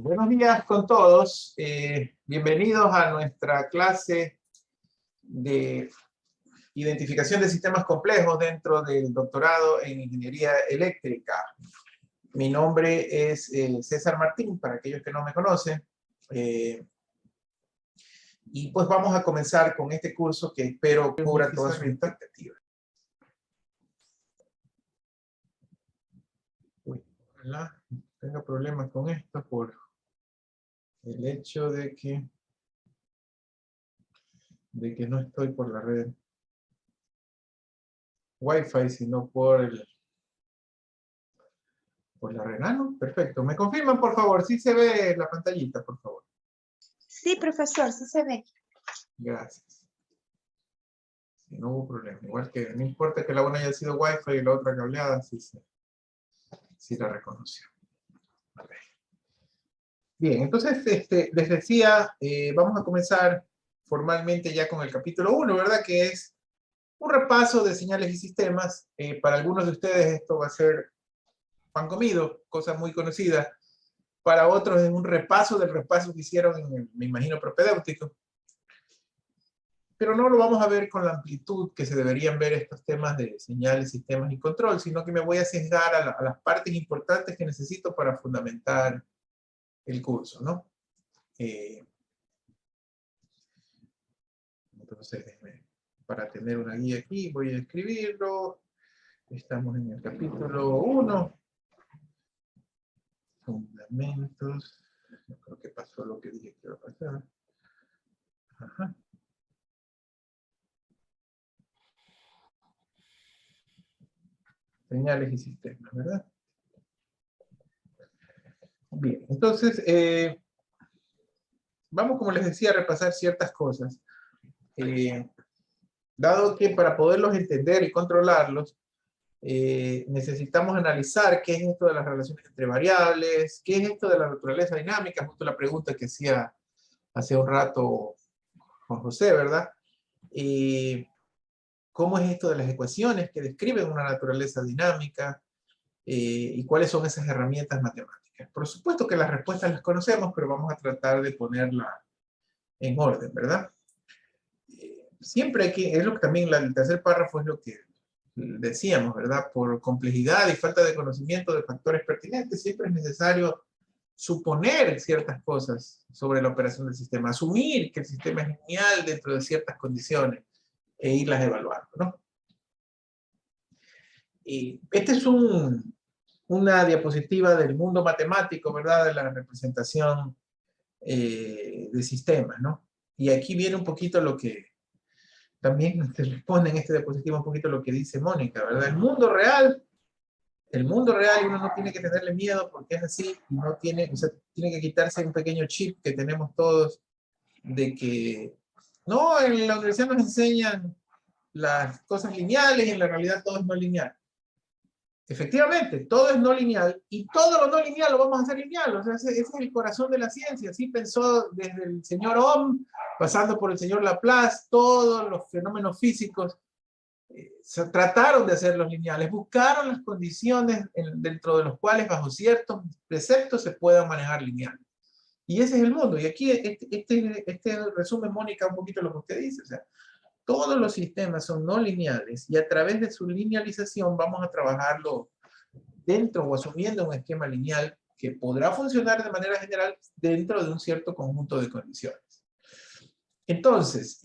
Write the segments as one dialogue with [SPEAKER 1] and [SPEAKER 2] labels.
[SPEAKER 1] Buenos días con todos. Bienvenidos a nuestra clase de identificación de sistemas complejos dentro del doctorado en ingeniería eléctrica. Mi nombre es César Martín, para aquellos que no me conocen. Y pues vamos a comenzar con este curso que espero cubra todas sus expectativas. Ojalá tenga problemas con esto por el hecho de que no estoy por la red Wi-Fi, sino por la red. Ah, no, perfecto. ¿Me confirman, por favor? ¿Sí se ve la pantallita, por favor?
[SPEAKER 2] Sí, profesor, sí se ve.
[SPEAKER 1] Gracias. Sí, no hubo problema. Igual que no importa que la una haya sido Wi-Fi y la otra cableada, sí la reconoció. A ver. Bien, entonces les decía, vamos a comenzar formalmente ya con el capítulo 1, ¿verdad? Que es un repaso de señales y sistemas. Para algunos de ustedes esto va a ser pan comido, cosa muy conocida. Para otros es un repaso del repaso que hicieron en el, me imagino, propedéutico. Pero no lo vamos a ver con la amplitud que se deberían ver estos temas de señales, sistemas y control, sino que me voy a sesgar a las partes importantes que necesito para fundamentar el curso, ¿no? Entonces, para tener una guía aquí, voy a escribirlo. Estamos en el capítulo 1. Fundamentos. Yo creo que pasó lo que dije que iba a pasar. Ajá. Señales y sistemas, ¿verdad? Bien, entonces, vamos, como les decía, a repasar ciertas cosas. Dado que para poderlos entender y controlarlos, necesitamos analizar qué es esto de las relaciones entre variables, qué es esto de la naturaleza dinámica, justo la pregunta que hacía hace un rato Juan José, ¿verdad? ¿Cómo es esto de las ecuaciones que describen una naturaleza dinámica? Y cuáles son esas herramientas matemáticas. Por supuesto que las respuestas las conocemos, pero vamos a tratar de ponerlas en orden, ¿verdad? Siempre hay que, es lo que también el tercer párrafo es lo que decíamos, ¿verdad? Por complejidad y falta de conocimiento de factores pertinentes, siempre es necesario suponer ciertas cosas sobre la operación del sistema, asumir que el sistema es lineal dentro de ciertas condiciones e irlas evaluando, ¿no? Y este es una diapositiva del mundo matemático, ¿verdad? De la representación de sistemas, ¿no? Y aquí viene un poquito lo que también se responde en esta diapositiva, un poquito lo que dice Mónica, ¿verdad? El mundo real, uno no tiene que tenerle miedo porque es así, no tiene, o sea, tiene que quitarse un pequeño chip que tenemos todos de que, no, en la universidad nos enseñan las cosas lineales y en la realidad todo es no lineal. Efectivamente, todo es no lineal y todo lo no lineal lo vamos a hacer lineal. O sea, ese es el corazón de la ciencia. Así pensó desde el señor Ohm, pasando por el señor Laplace, todos los fenómenos físicos se trataron de hacerlos lineales, buscaron las condiciones dentro de los cuales bajo ciertos preceptos se puedan manejar lineal. Y ese es el mundo. Y aquí este resume, Mónica, un poquito lo que usted dice. O sea, todos los sistemas son no lineales y a través de su linealización vamos a trabajarlo dentro o asumiendo un esquema lineal que podrá funcionar de manera general dentro de un cierto conjunto de condiciones. Entonces,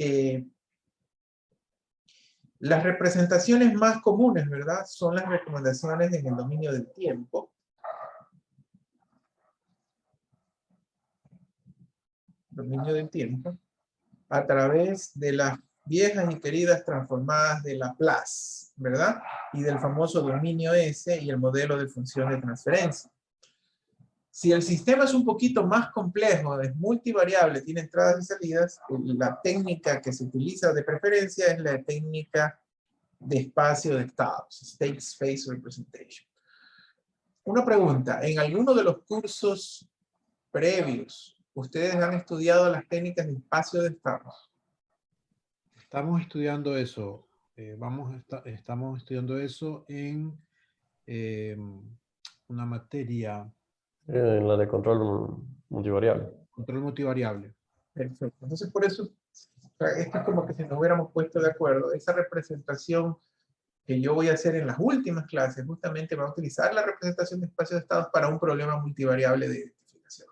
[SPEAKER 1] las representaciones más comunes, ¿verdad? Son las recomendaciones en el dominio del tiempo. Dominio del tiempo. A través de las viejas y queridas transformadas de Laplace, ¿verdad? Y del famoso dominio S y el modelo de función de transferencia. Si el sistema es un poquito más complejo, es multivariable, tiene entradas y salidas, la técnica que se utiliza de preferencia es la técnica de espacio de estados, State Space Representation. Una pregunta, ¿en alguno de los cursos previos ustedes han estudiado las técnicas de espacio de estados?
[SPEAKER 3] Estamos estudiando eso. Estamos estudiando eso en una materia
[SPEAKER 4] En la de control multivariable.
[SPEAKER 3] Control multivariable.
[SPEAKER 1] Perfecto. Entonces, por eso, o sea, esto es como que si nos hubiéramos puesto de acuerdo. Esa representación que yo voy a hacer en las últimas clases, justamente va a utilizar la representación de espacios de estados para un problema multivariable de identificación.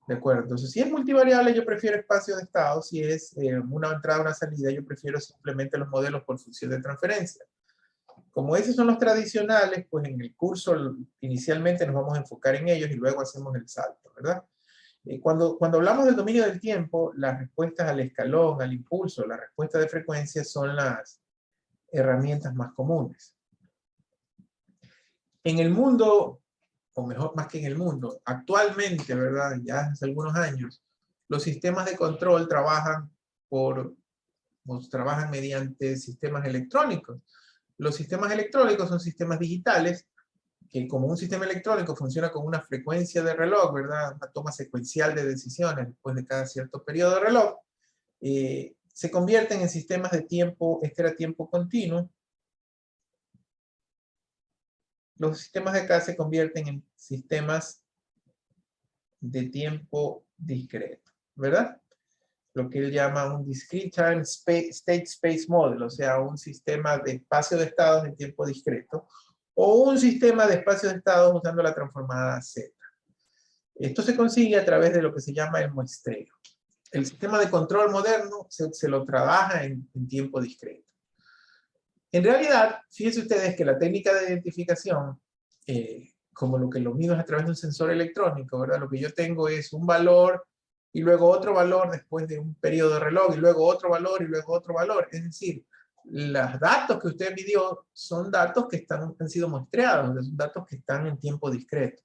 [SPEAKER 1] ¿De acuerdo? Entonces, si es multivariable, yo prefiero espacio de estados. Si es una entrada, una salida, yo prefiero simplemente los modelos por función de transferencia. Como esos son los tradicionales, pues en el curso inicialmente nos vamos a enfocar en ellos y luego hacemos el salto, ¿verdad? Cuando hablamos del dominio del tiempo, las respuestas al escalón, al impulso, la respuesta de frecuencia son las herramientas más comunes. En el mundo, o mejor, más que en el mundo, actualmente, ¿verdad? Ya hace algunos años, los sistemas de control trabajan mediante sistemas electrónicos. Los sistemas electrónicos son sistemas digitales que, como un sistema electrónico funciona con una frecuencia de reloj, ¿verdad? Una toma secuencial de decisiones después de cada cierto periodo de reloj, se convierten en sistemas de tiempo, tiempo continuo. Los sistemas de acá se convierten en sistemas de tiempo discreto, ¿verdad? Lo que él llama un Discrete Time State Space Model, o sea, un sistema de espacio de estados en tiempo discreto, o un sistema de espacio de estados usando la transformada Z. Esto se consigue a través de lo que se llama el muestreo. El sistema de control moderno se lo trabaja en tiempo discreto. En realidad, fíjense ustedes que la técnica de identificación, como lo que lo mido es a través de un sensor electrónico, ¿verdad? Lo que yo tengo es un valor y luego otro valor después de un periodo de reloj y luego otro valor y luego otro valor. Es decir, los datos que usted midió son datos que han sido muestreados, son datos que están en tiempo discreto.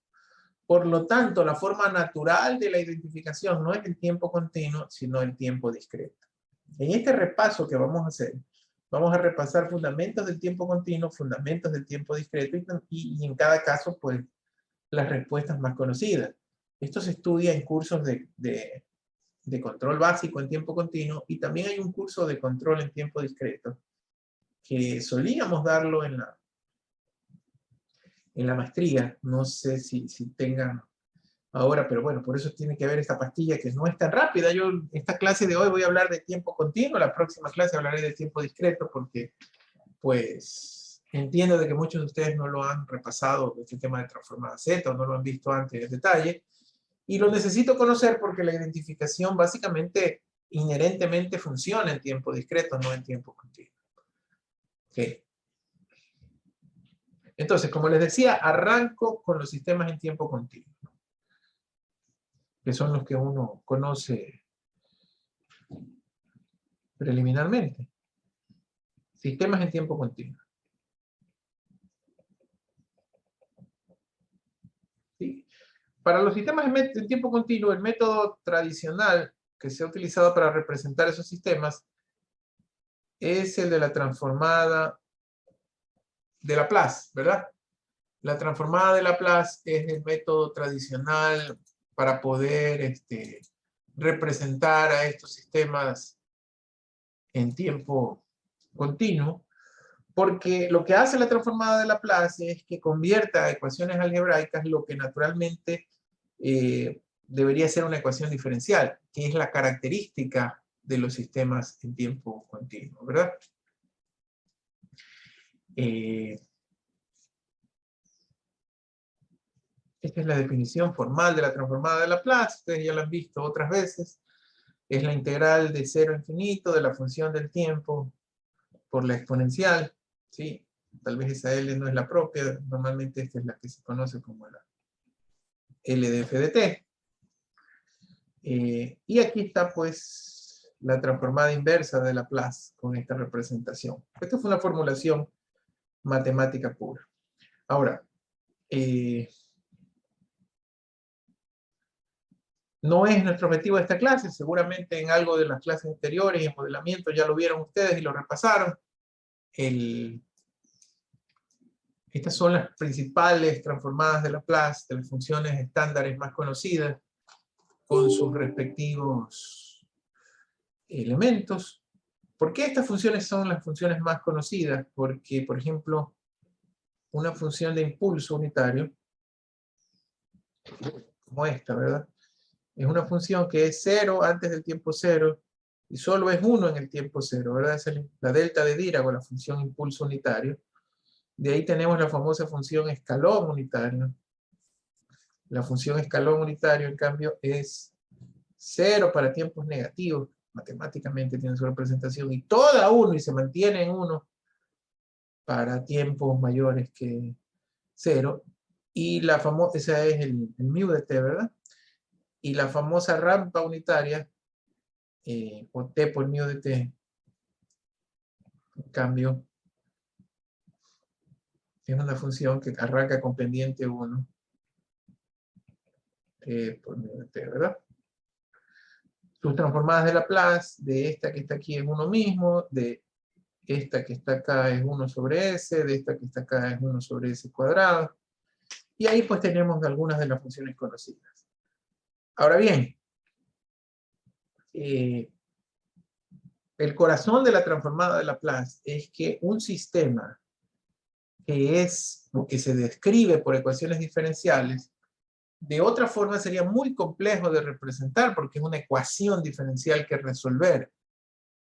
[SPEAKER 1] Por lo tanto, la forma natural de la identificación no es el tiempo continuo, sino el tiempo discreto. En este repaso que vamos a hacer, vamos a repasar fundamentos del tiempo continuo, fundamentos del tiempo discreto y en cada caso, pues, las respuestas más conocidas. Esto se estudia en cursos de control básico en tiempo continuo y también hay un curso de control en tiempo discreto que solíamos darlo en la maestría. No sé si tengan ahora, pero bueno, por eso tiene que haber esta pastilla que no es tan rápida. Yo, esta clase de hoy voy a hablar de tiempo continuo, la próxima clase hablaré de tiempo discreto porque, pues, entiendo de que muchos de ustedes no lo han repasado, este tema de transformada Z, o no lo han visto antes en detalle, y lo necesito conocer porque la identificación básicamente, inherentemente funciona en tiempo discreto, no en tiempo continuo. Okay. Entonces, como les decía, arranco con los sistemas en tiempo continuo, que son los que uno conoce preliminarmente. Sistemas en tiempo continuo. ¿Sí? Para los sistemas en tiempo continuo, el método tradicional que se ha utilizado para representar esos sistemas es el de la transformada de Laplace, ¿verdad? La transformada de Laplace es el método tradicional para poder representar a estos sistemas en tiempo continuo, porque lo que hace la transformada de Laplace es que convierta a ecuaciones algebraicas lo que naturalmente debería ser una ecuación diferencial, que es la característica de los sistemas en tiempo continuo, ¿verdad? Esta es la definición formal de la transformada de Laplace, ustedes ya la han visto otras veces. Es la integral de 0 a infinito de la función del tiempo por la exponencial, ¿sí? Tal vez esa L no es la propia, normalmente esta es la que se conoce como la L de f de t. Y aquí está, pues, la transformada inversa de Laplace con esta representación. Esta fue una formulación matemática pura. Ahora, no es nuestro objetivo de esta clase, seguramente en algo de las clases anteriores en modelamiento ya lo vieron ustedes y lo repasaron. Estas son las principales transformadas de Laplace, de las funciones estándares más conocidas, con sus respectivos elementos. ¿Por qué estas funciones son las funciones más conocidas? Porque, por ejemplo, una función de impulso unitario como esta, ¿verdad? Es una función que es 0 antes del tiempo 0 y solo es 1 en el tiempo 0, ¿verdad? Es la delta de Dirac, o la función impulso unitario. De ahí tenemos la famosa función escalón unitario. La función escalón unitario, en cambio, es 0 para tiempos negativos. Matemáticamente tiene su representación. Y toda 1 y se mantiene en 1 para tiempos mayores que 0. Y la famosa, esa es el mu de t, ¿verdad? Y la famosa rampa unitaria, o t por mu de t, en cambio, es una función que arranca con pendiente 1, t por mu de t, ¿verdad? Sus transformadas de Laplace, de esta que está aquí es 1 mismo, de esta que está acá es 1 sobre s, de esta que está acá es 1 sobre s cuadrado. Y ahí pues tenemos algunas de las funciones conocidas. Ahora bien, el corazón de la transformada de Laplace es que un sistema que se describe por ecuaciones diferenciales, de otra forma sería muy complejo de representar porque es una ecuación diferencial que resolver.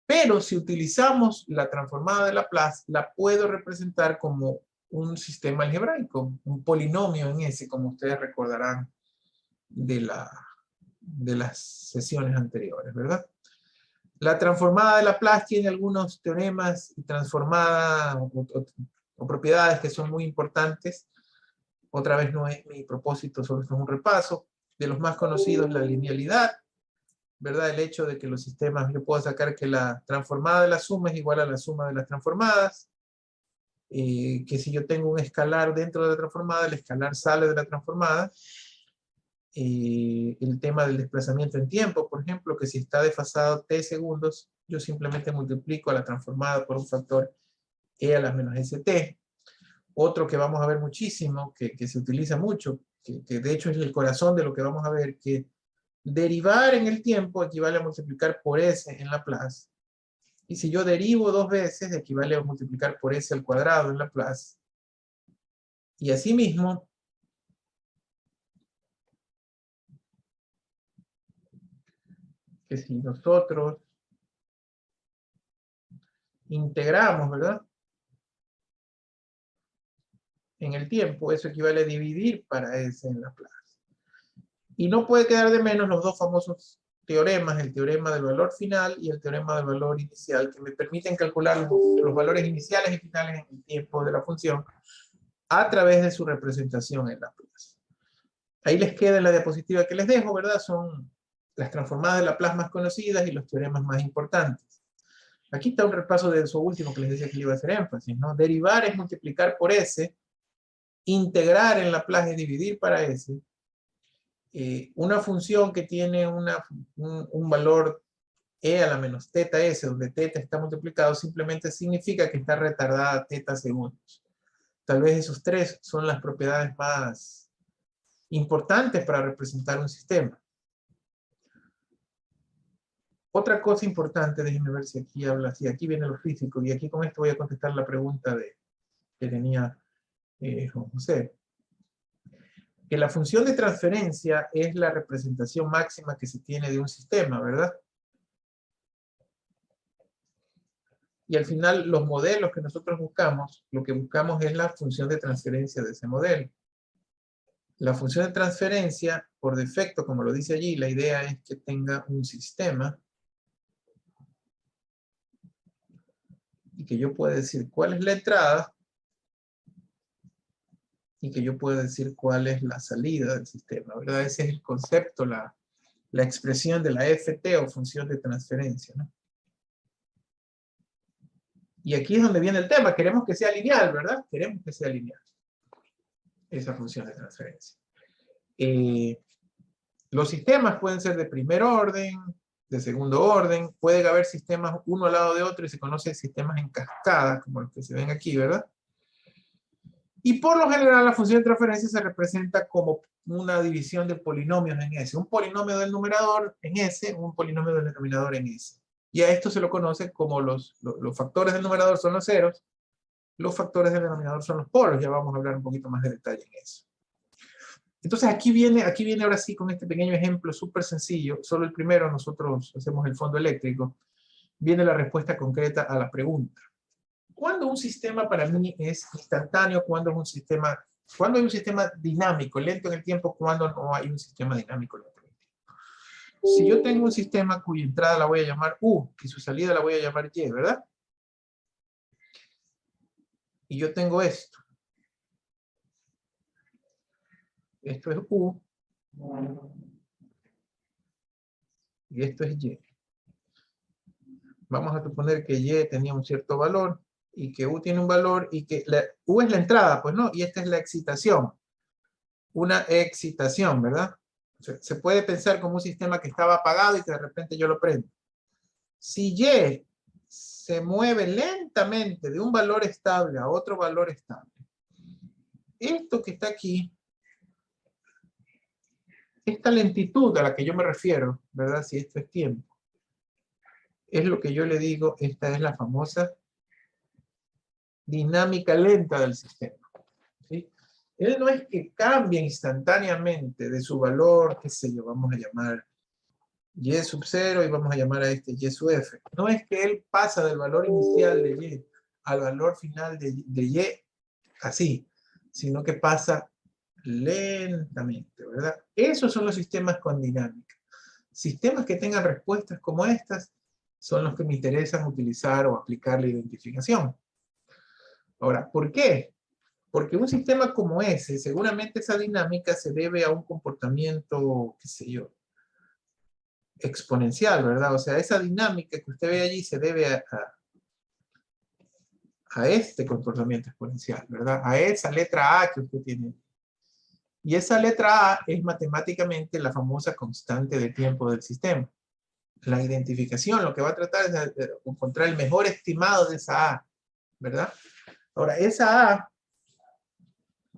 [SPEAKER 1] Pero si utilizamos la transformada de Laplace, la puedo representar como un sistema algebraico, un polinomio en S, como ustedes recordarán de las sesiones anteriores, ¿verdad? La transformada de Laplace tiene algunos teoremas y transformadas o propiedades que son muy importantes. Otra vez no es mi propósito, solo esto es un repaso. De los más conocidos, la linealidad, ¿verdad? El hecho de que los sistemas, yo puedo sacar que la transformada de la suma es igual a la suma de las transformadas. Que si yo tengo un escalar dentro de la transformada, el escalar sale de la transformada. El tema del desplazamiento en tiempo, por ejemplo, que si está desfasado t segundos, yo simplemente multiplico a la transformada por un factor e a la menos st. Otro que vamos a ver muchísimo, que se utiliza mucho, que de hecho es el corazón de lo que vamos a ver, que derivar en el tiempo equivale a multiplicar por s en Laplace. Y si yo derivo 2 veces, equivale a multiplicar por s al cuadrado en Laplace. Y asimismo, que si nosotros integramos, ¿verdad? En el tiempo, eso equivale a dividir para s en Laplace. Y no puede quedar de menos los dos famosos teoremas, el teorema del valor final y el teorema del valor inicial, que me permiten calcular los valores iniciales y finales en el tiempo de la función a través de su representación en Laplace. Ahí les queda en la diapositiva que les dejo, ¿verdad? Son las transformadas de Laplace más conocidas y los teoremas más importantes. Aquí está un repaso de eso último que les decía que le iba a hacer énfasis, ¿no? Derivar es multiplicar por s, integrar en Laplace es dividir para s. Una función que tiene un valor e a la menos teta s, donde teta está multiplicado, simplemente significa que está retardada teta segundos. Tal vez esos tres son las propiedades más importantes para representar un sistema. Otra cosa importante, déjenme ver si aquí habla, si aquí viene lo físico, y aquí con esto voy a contestar la pregunta que tenía Juan José. Que la función de transferencia es la representación máxima que se tiene de un sistema, ¿verdad? Y al final, los modelos que nosotros buscamos, lo que buscamos es la función de transferencia de ese modelo. La función de transferencia, por defecto, como lo dice allí, la idea es que tenga un sistema y que yo pueda decir cuál es la entrada y que yo pueda decir cuál es la salida del sistema, ¿verdad? Ese es el concepto, la expresión de la FT o función de transferencia, ¿no? Y aquí es donde viene el tema, queremos que sea lineal, ¿verdad? Queremos que sea lineal esa función de transferencia. Los sistemas pueden ser de primer orden, de segundo orden, puede haber sistemas uno al lado de otro y se conocen sistemas en cascada, como los que se ven aquí, ¿verdad? Y por lo general la función de transferencia se representa como una división de polinomios en S. Un polinomio del numerador en S, un polinomio del denominador en S. Y a esto se lo conoce como los factores del numerador son los ceros, los factores del denominador son los polos. Ya vamos a hablar un poquito más de detalle en eso. Entonces aquí viene ahora sí con este pequeño ejemplo súper sencillo, solo el primero, nosotros hacemos el fondo eléctrico, viene la respuesta concreta a la pregunta. ¿Cuándo un sistema para mí es instantáneo? ¿Cuándo hay un sistema dinámico, lento en el tiempo? ¿Cuándo no hay un sistema dinámico lento en el tiempo? Si yo tengo un sistema cuya entrada la voy a llamar U y su salida la voy a llamar Y, ¿verdad? Y yo tengo esto. Esto es U. Y esto es Y. Vamos a suponer que Y tenía un cierto valor y que U tiene un valor y que U es la entrada, pues no, y esta es la excitación. Una excitación, ¿verdad? Se puede pensar como un sistema que estaba apagado y que de repente yo lo prendo. Si Y se mueve lentamente de un valor estable a otro valor estable, esto que está aquí, esta lentitud a la que yo me refiero, ¿verdad? Si esto es tiempo, es lo que yo le digo, esta es la famosa dinámica lenta del sistema. ¿Sí? Él no es que cambie instantáneamente de su valor, qué sé yo, vamos a llamar Y sub 0 y vamos a llamar a este Y sub F. No es que él pasa del valor inicial de Y al valor final de Y así, sino que pasa lentamente, ¿verdad? Esos son los sistemas con dinámica. Sistemas que tengan respuestas como estas son los que me interesan utilizar o aplicar la identificación. Ahora, ¿por qué? Porque un sistema como ese, seguramente esa dinámica se debe a un comportamiento, qué sé yo, exponencial, ¿verdad? O sea, esa dinámica que usted ve allí se debe a este comportamiento exponencial, ¿verdad? A esa letra A que usted tiene. Y esa letra A es matemáticamente la famosa constante de tiempo del sistema. La identificación lo que va a tratar es de encontrar el mejor estimado de esa A, ¿verdad? Ahora, esa A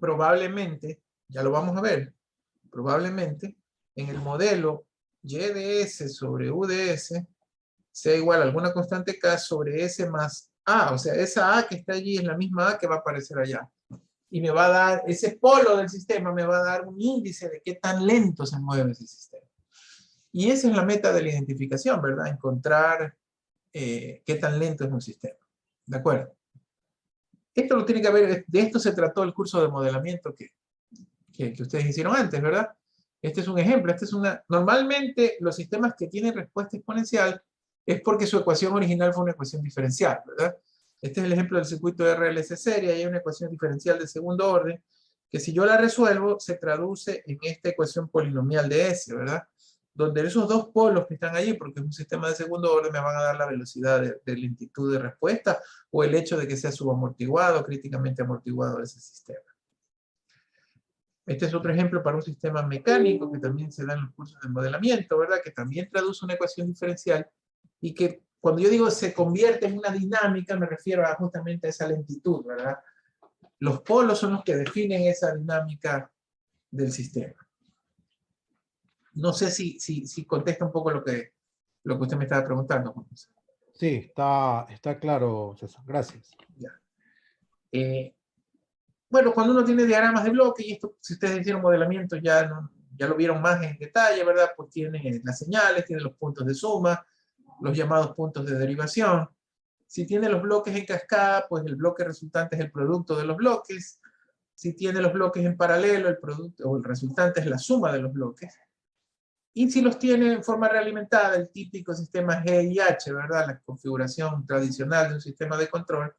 [SPEAKER 1] probablemente, ya lo vamos a ver, probablemente en el modelo Y de S sobre U de S sea igual a alguna constante K sobre S más A. O sea, esa A que está allí es la misma A que va a aparecer allá. Y me va a dar, ese polo del sistema me va a dar un índice de qué tan lento se mueve ese sistema. Y esa es la meta de la identificación, ¿verdad? Encontrar qué tan lento es un sistema. ¿De acuerdo? Esto lo tiene que ver, de esto se trató el curso de modelamiento que ustedes hicieron antes, ¿verdad? Este es un ejemplo, normalmente los sistemas que tienen respuesta exponencial es porque su ecuación original fue una ecuación diferencial, ¿verdad? Este es el ejemplo del circuito de RLC serie, hay una ecuación diferencial de segundo orden, que si yo la resuelvo, se traduce en esta ecuación polinomial de S, ¿verdad? Donde esos dos polos que están allí, porque es un sistema de segundo orden, me van a dar la velocidad de lentitud de respuesta, o el hecho de que sea subamortiguado, críticamente amortiguado ese sistema. Este es otro ejemplo para un sistema mecánico que también se da en los cursos de modelamiento, ¿verdad? Que también traduce una ecuación diferencial y que cuando yo digo se convierte en una dinámica, me refiero justamente a esa lentitud, ¿verdad? Los polos son los que definen esa dinámica del sistema. No sé si contesta un poco lo que usted me estaba preguntando.
[SPEAKER 3] Sí, está claro, César. Gracias.
[SPEAKER 1] Ya. Bueno, cuando uno tiene diagramas de bloque, y esto, si ustedes hicieron modelamiento, ya lo vieron más en detalle, ¿verdad? Pues tiene las señales, tiene los puntos de suma, los llamados puntos de derivación. Si tiene los bloques en cascada, pues el bloque resultante es el producto de los bloques. Si tiene los bloques en paralelo, el producto o el resultante es la suma de los bloques. Y si los tiene en forma realimentada, el típico sistema G y H, ¿verdad? La configuración tradicional de un sistema de control,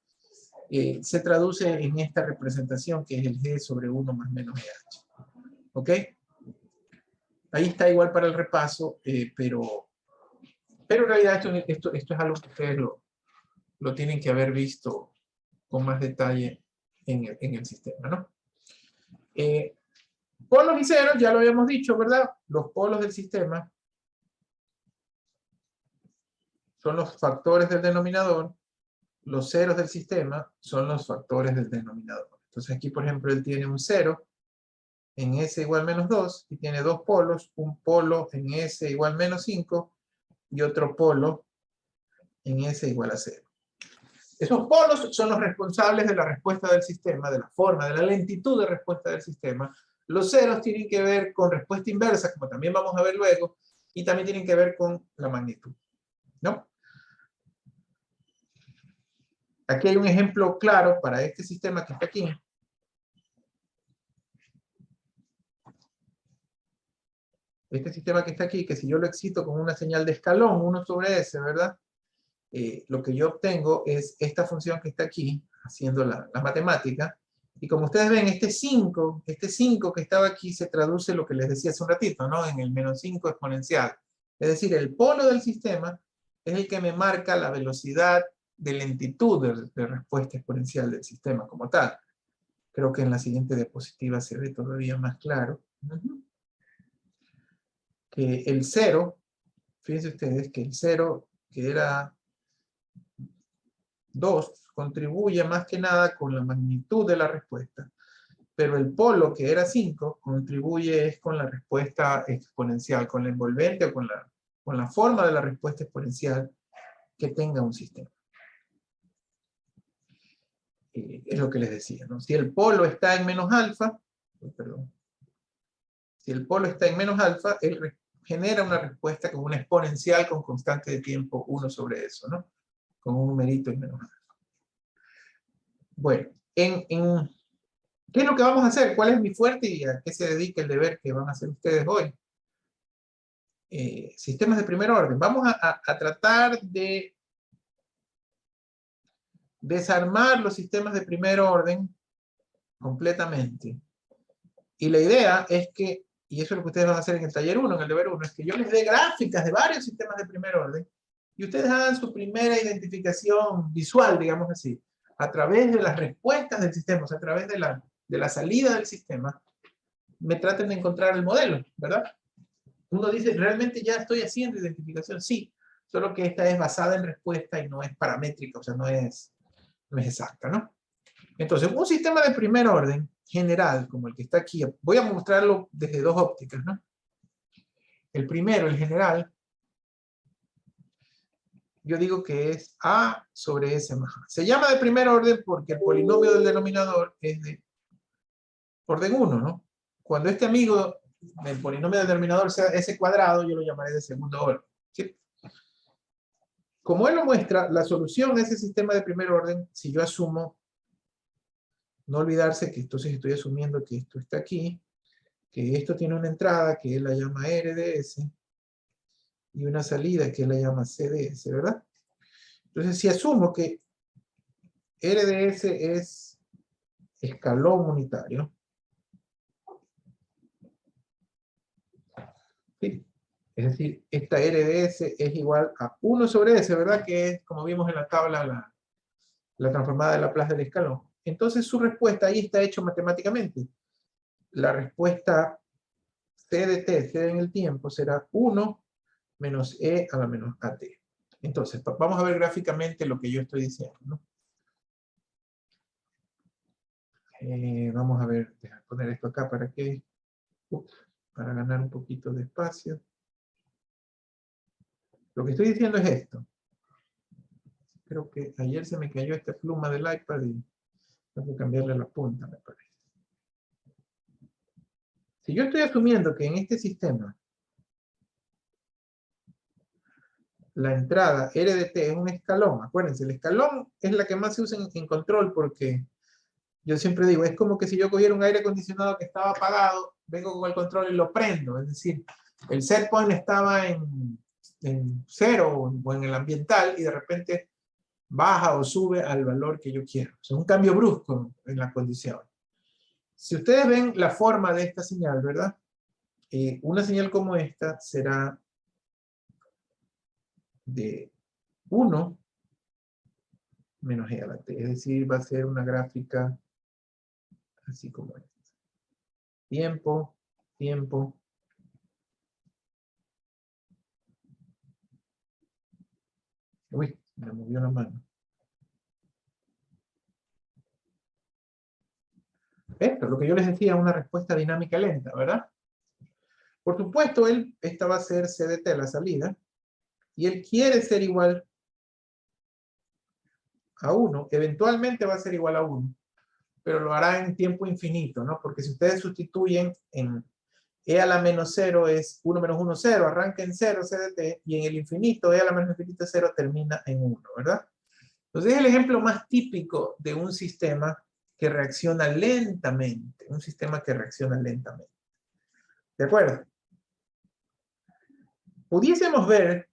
[SPEAKER 1] se traduce en esta representación que es el G sobre 1 más menos GH. ¿Ok? Ahí está igual para el repaso, pero en realidad esto es algo que ustedes lo tienen que haber visto con más detalle en el sistema, ¿no? Polos y ceros, ya lo habíamos dicho, ¿verdad? Los polos del sistema son los factores del denominador, los ceros del sistema son los factores del denominador. Entonces aquí, por ejemplo, él tiene un 0 en S igual menos 2 y tiene dos polos, un polo en S igual menos 5 y otro polo en S igual a 0. Esos polos son los responsables de la respuesta del sistema, de la forma, de la lentitud de respuesta del sistema Los ceros tienen que ver con respuesta inversa, como también vamos a ver luego, y también tienen que ver con la magnitud, ¿no? Aquí hay un ejemplo claro para este sistema que está aquí. Este sistema que está aquí, que si yo lo excito con una señal de escalón, 1 sobre s, ¿verdad? Lo que yo obtengo es esta función que está aquí, haciendo la matemática. Y como ustedes ven, este 5 que estaba aquí se traduce lo que les decía hace un ratito, ¿no? En el menos 5 exponencial. Es decir, el polo del sistema es el que me marca la velocidad de lentitud de respuesta exponencial del sistema como tal. Creo que en la siguiente diapositiva se ve todavía más claro. Que el 0, fíjense ustedes que el 0, que era 2, contribuye más que nada con la magnitud de la respuesta. Pero el polo, que era 5, contribuye con la respuesta exponencial, con la envolvente o con la forma de la respuesta exponencial que tenga un sistema. Es lo que les decía, ¿no? Si el polo está en menos alfa, si el polo está en menos alfa, él genera una respuesta con una exponencial con constante de tiempo 1 sobre eso, ¿no? Con un numerito en menos alfa. Bueno, ¿qué es lo que vamos a hacer? ¿Cuál es mi fuerte y a qué se dedica el deber que van a hacer ustedes hoy? Sistemas de primer orden. Vamos a tratar de desarmar los sistemas de primer orden completamente. Y la idea es que, y eso es lo que ustedes van a hacer en el taller 1, en el deber 1, es que yo les dé gráficas de varios sistemas de primer orden y ustedes hagan su primera identificación visual, digamos así, a través de las respuestas del sistema, o sea, a través de la salida del sistema, me traten de encontrar el modelo, ¿verdad? Uno dice, ¿realmente ya estoy haciendo identificación? Sí, solo que esta es basada en respuesta y no es paramétrica, o sea, no es exacta, ¿no? Entonces, un sistema de primer orden general, como el que está aquí, voy a mostrarlo desde dos ópticas, ¿no? El primero, el general, yo digo que es A sobre S más A. Se llama de primer orden porque el polinomio del denominador es de orden 1, ¿no? Cuando este amigo del polinomio del denominador sea S cuadrado, yo lo llamaré de segundo orden, ¿sí? Como él lo muestra, la solución a ese sistema de primer orden, si yo asumo, no olvidarse que entonces estoy asumiendo que esto está aquí, que esto tiene una entrada que él la llama R de S, y una salida que él la llama C de S, ¿verdad? Entonces, si asumo que R de S es escalón unitario, ¿sí? Es decir, esta R de S es igual a 1 sobre S, ¿verdad? Que es, como vimos en la tabla, la transformada de Laplace del escalón. Entonces, su respuesta ahí está hecho matemáticamente. La respuesta C de t, C en el tiempo, será 1 menos E a la menos AT. Entonces, vamos a ver gráficamente lo que yo estoy diciendo, ¿no? Vamos a ver, déjame poner esto acá para para ganar un poquito de espacio. Lo que estoy diciendo es esto. Creo que ayer se me cayó esta pluma del iPad y tengo que cambiarle la punta, me parece. Si yo estoy asumiendo que en este sistema la entrada R de t es un escalón, acuérdense, el escalón es la que más se usa en control porque yo siempre digo, es como que si yo cogiera un aire acondicionado que estaba apagado, vengo con el control y lo prendo, es decir, el set point estaba en 0 o en el ambiental y de repente baja o sube al valor que yo quiero. O sea, un cambio brusco en la condición. Si ustedes ven la forma de esta señal, ¿verdad? Una señal como esta será de 1 menos e a la t. Es decir, va a ser una gráfica así como esta. Tiempo, tiempo. Uy, me movió la mano. Esto, lo que yo les decía, una respuesta dinámica lenta, ¿verdad? Por supuesto, esta va a ser C de t, la salida, y él quiere ser igual a 1, eventualmente va a ser igual a 1, pero lo hará en tiempo infinito, ¿no? Porque si ustedes sustituyen en e a la menos 0 es 1 menos 1, 0, arranca en 0 CDT, y en el infinito, e a la menos infinito 0 termina en 1, ¿verdad? Entonces es el ejemplo más típico de un sistema que reacciona lentamente, un sistema que reacciona lentamente. ¿De acuerdo? Pudiésemos ver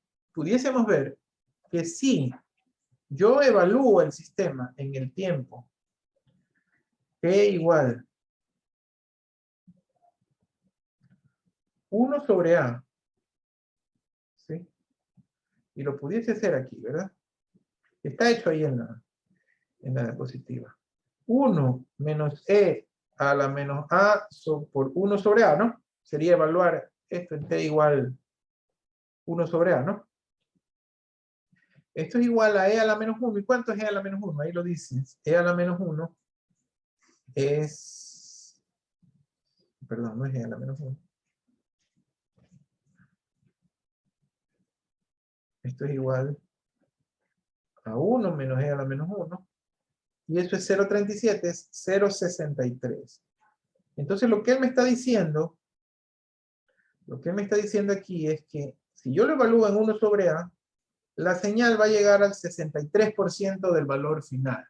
[SPEAKER 1] que si yo evalúo el sistema en el tiempo, e igual 1 sobre A, ¿sí? Y lo pudiese hacer aquí, ¿verdad? Está hecho ahí en la diapositiva. 1 menos E a la menos A por 1 sobre A, ¿no? Sería evaluar esto en T igual 1 sobre A, ¿no? Esto es igual a E a la menos 1. ¿Y cuánto es E a la menos 1? Ahí lo dices. E a la menos 1 es... Perdón, no es E a la menos 1. Esto es igual a 1 menos E a la menos 1. Y eso es 0,37, es 0,63. Entonces lo que él me está diciendo aquí es que si yo lo evalúo en 1 sobre A, la señal va a llegar al 63% del valor final.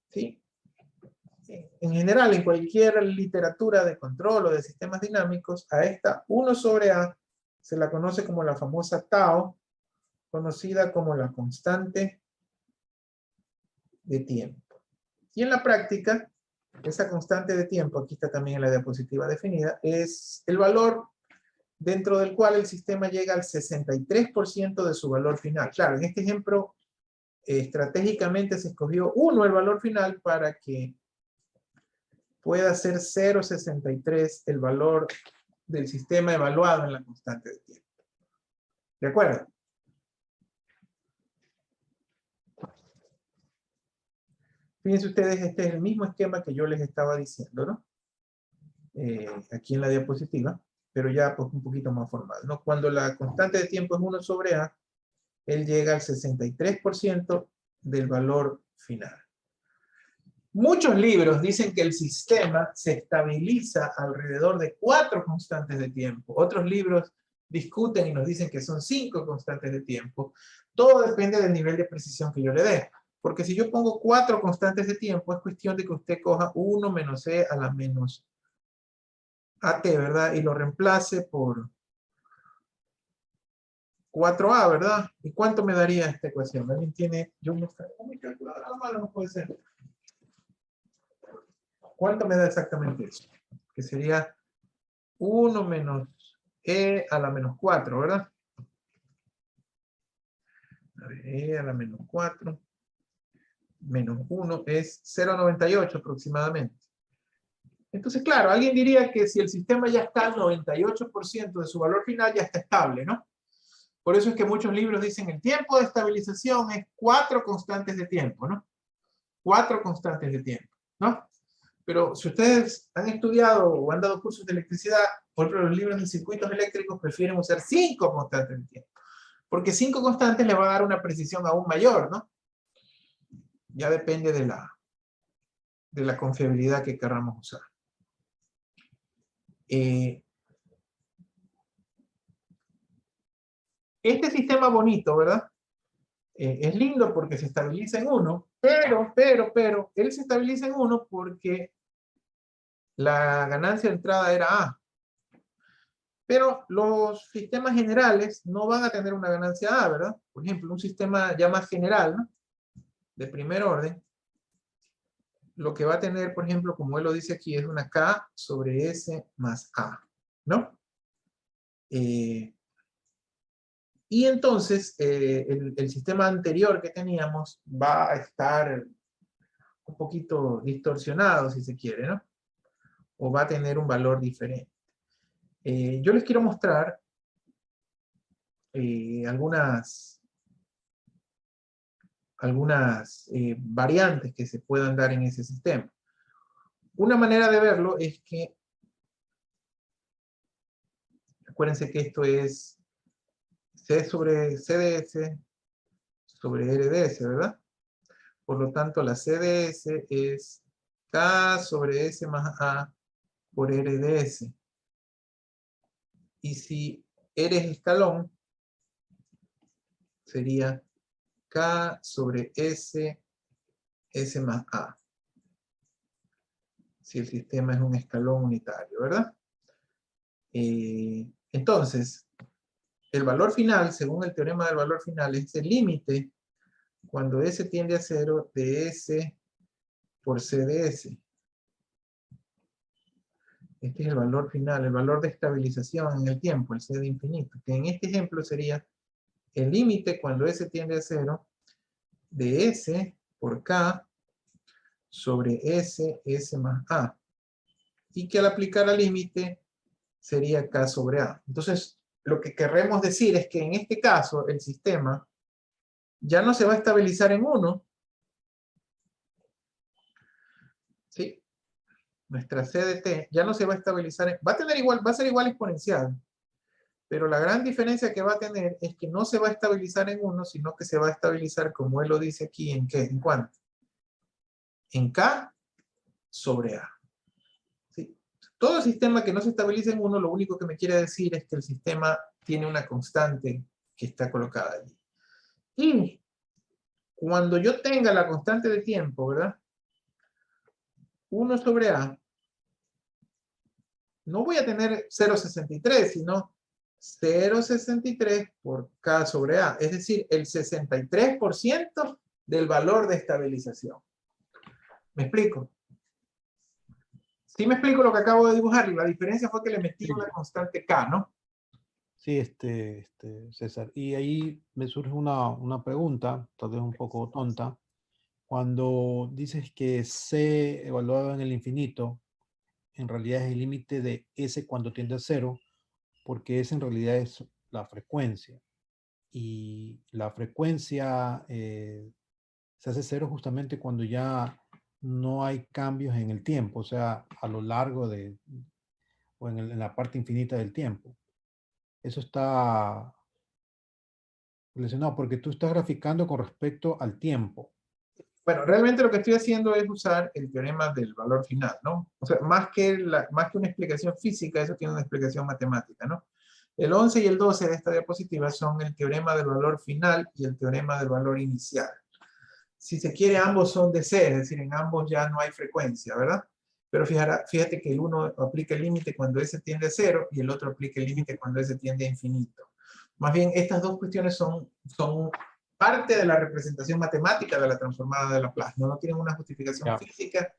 [SPEAKER 1] ¿Sí? En general, en cualquier literatura de control o de sistemas dinámicos, a esta 1 sobre A se la conoce como la famosa tau, conocida como la constante de tiempo. Y en la práctica, esa constante de tiempo, aquí está también en la diapositiva definida, es el valor dentro del cual el sistema llega al 63% de su valor final. Claro, en este ejemplo, estratégicamente se escogió 1 el valor final para que pueda ser 0,63 el valor del sistema evaluado en la constante de tiempo. ¿De acuerdo? Fíjense ustedes, este es el mismo esquema que yo les estaba diciendo, ¿no? Aquí en la diapositiva, pero ya pues un poquito más formal, ¿no? Cuando la constante de tiempo es 1 sobre A, él llega al 63% del valor final. Muchos libros dicen que el sistema se estabiliza alrededor de 4 constantes de tiempo. Otros libros discuten y nos dicen que son 5 constantes de tiempo. Todo depende del nivel de precisión que yo le dé. Porque si yo pongo 4 constantes de tiempo, es cuestión de que usted coja 1 menos E a la menos AT, ¿verdad? Y lo reemplace por 4A, ¿verdad? ¿Y cuánto me daría esta ecuación? ¿Alguien tiene? Yo me calculadora a la mano, no puede ser. ¿Cuánto me da exactamente eso? Que sería 1 menos E a la menos 4, ¿verdad? A ver, E a la menos 4 menos 1 es 0,98 aproximadamente. Entonces, claro, alguien diría que si el sistema ya está al 98% de su valor final, ya está estable, ¿no? Por eso es que muchos libros dicen el tiempo de estabilización es 4 constantes de tiempo, ¿no? 4 constantes de tiempo, ¿no? Pero si ustedes han estudiado o han dado cursos de electricidad, por ejemplo, los libros de circuitos eléctricos prefieren usar 5 constantes de tiempo. Porque 5 constantes le va a dar una precisión aún mayor, ¿no? Ya depende de la confiabilidad que queramos usar. Este sistema bonito, ¿verdad? Es lindo porque se estabiliza en 1, pero, él se estabiliza en 1 porque la ganancia de entrada era A. Pero los sistemas generales no van a tener una ganancia A, ¿verdad? Por ejemplo, un sistema ya más general, ¿no? De primer orden, lo que va a tener, por ejemplo, como él lo dice aquí, es una K sobre S más A, ¿no? Y entonces, el sistema anterior que teníamos va a estar un poquito distorsionado, si se quiere, ¿no? O va a tener un valor diferente. Yo les quiero mostrar algunas variantes que se puedan dar en ese sistema. Una manera de verlo es que, acuérdense que esto es C sobre CDS sobre RDS, ¿verdad? Por lo tanto, la CDS es K sobre S más A por R de S. Y si R es escalón, sería K sobre S, S más A. Si el sistema es un escalón unitario, ¿verdad? Entonces, el valor final, según el teorema del valor final, es el límite cuando S tiende a 0 de S por C de S. Este es el valor final, el valor de estabilización en el tiempo, el C de infinito, que en este ejemplo sería el límite cuando S tiende a 0 de S por K sobre S, S más A. Y que al aplicar al límite sería K sobre A. Entonces, lo que queremos decir es que en este caso el sistema ya no se va a estabilizar en 1. ¿Sí? Nuestra C de t ya no se va a estabilizar va a tener igual, va a ser igual exponencial. Pero la gran diferencia que va a tener es que no se va a estabilizar en 1, sino que se va a estabilizar, como él lo dice aquí, ¿en qué? ¿En cuánto? En K sobre A. ¿Sí? Todo sistema que no se estabiliza en 1, lo único que me quiere decir es que el sistema tiene una constante que está colocada allí. Y cuando yo tenga la constante de tiempo, ¿verdad? 1 sobre A, no voy a tener 0,63, sino 0,63 por K sobre A. Es decir, el 63% del valor de estabilización. ¿Me explico? Sí me explico lo que acabo de dibujar. La diferencia fue que le metí una constante K, ¿no?
[SPEAKER 3] Sí, César. Y ahí me surge una pregunta, tal vez un poco tonta. Cuando dices que C evaluado en el infinito, en realidad es el límite de S cuando tiende a 0, porque S en realidad es la frecuencia. Y la frecuencia se hace 0 justamente cuando ya no hay cambios en el tiempo, o sea, a lo largo de, o en la parte infinita del tiempo. Eso está relacionado porque tú estás graficando con respecto al tiempo.
[SPEAKER 1] Bueno, realmente lo que estoy haciendo es usar el teorema del valor final, ¿no? O sea, más que una explicación física, eso tiene una explicación matemática, ¿no? El 11 y el 12 de esta diapositiva son el teorema del valor final y el teorema del valor inicial. Si se quiere, ambos son de C, es decir, en ambos ya no hay frecuencia, ¿verdad? Pero fíjate que el uno aplica el límite cuando S tiende a 0 y el otro aplica el límite cuando S tiende a infinito. Más bien, estas dos cuestiones son parte de la representación matemática de la transformada de Laplace. No tienen una justificación física,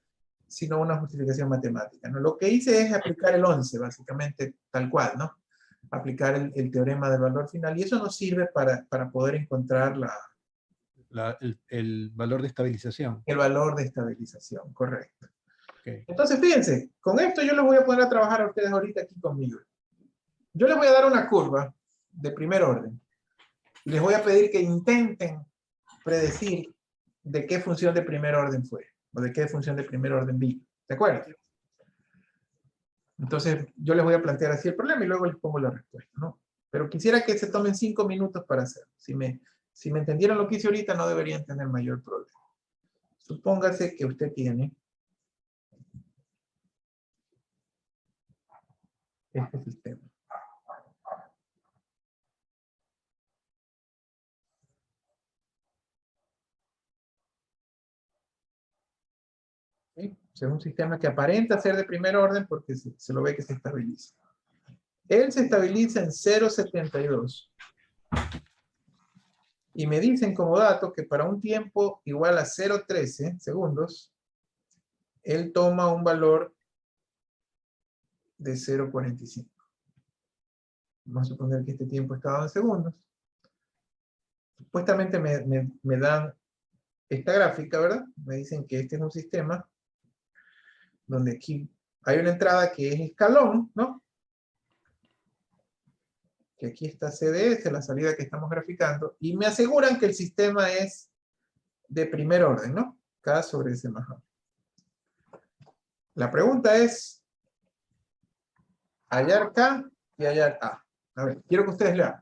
[SPEAKER 1] sino una justificación matemática, ¿no? Lo que hice es aplicar el 11, básicamente, tal cual, ¿no? Aplicar el teorema del valor final, y eso nos sirve para poder encontrar
[SPEAKER 3] el valor de estabilización.
[SPEAKER 1] El valor de estabilización, correcto.
[SPEAKER 3] Okay.
[SPEAKER 1] Entonces, fíjense, con esto yo les voy a poner a trabajar a ustedes ahorita aquí conmigo. Yo les voy a dar una curva de primer orden. Y les voy a pedir que intenten predecir de qué función de primer orden fue, o de qué función de primer orden vi. ¿De acuerdo? Entonces, yo les voy a plantear así el problema y luego les pongo la respuesta, ¿no? Pero quisiera que se tomen 5 minutos para hacerlo. Si me entendieron lo que hice ahorita, no deberían tener mayor problema. Supóngase que usted tiene este sistema. ¿Sí? O sea, es un sistema que aparenta ser de primer orden porque se lo ve que se estabiliza. Él se estabiliza en 0,72. Y me dicen como dato que para un tiempo igual a 0,13 segundos, él toma un valor de 0,45. Vamos a suponer que este tiempo está dado en segundos. Supuestamente me dan esta gráfica, ¿verdad? Me dicen que este es un sistema donde aquí hay una entrada que es escalón, ¿no? Que aquí está CDS, la salida que estamos graficando, y me aseguran que el sistema es de primer orden, ¿no? K sobre S más A. La pregunta es hallar K y hallar A. A ver, quiero que ustedes lean.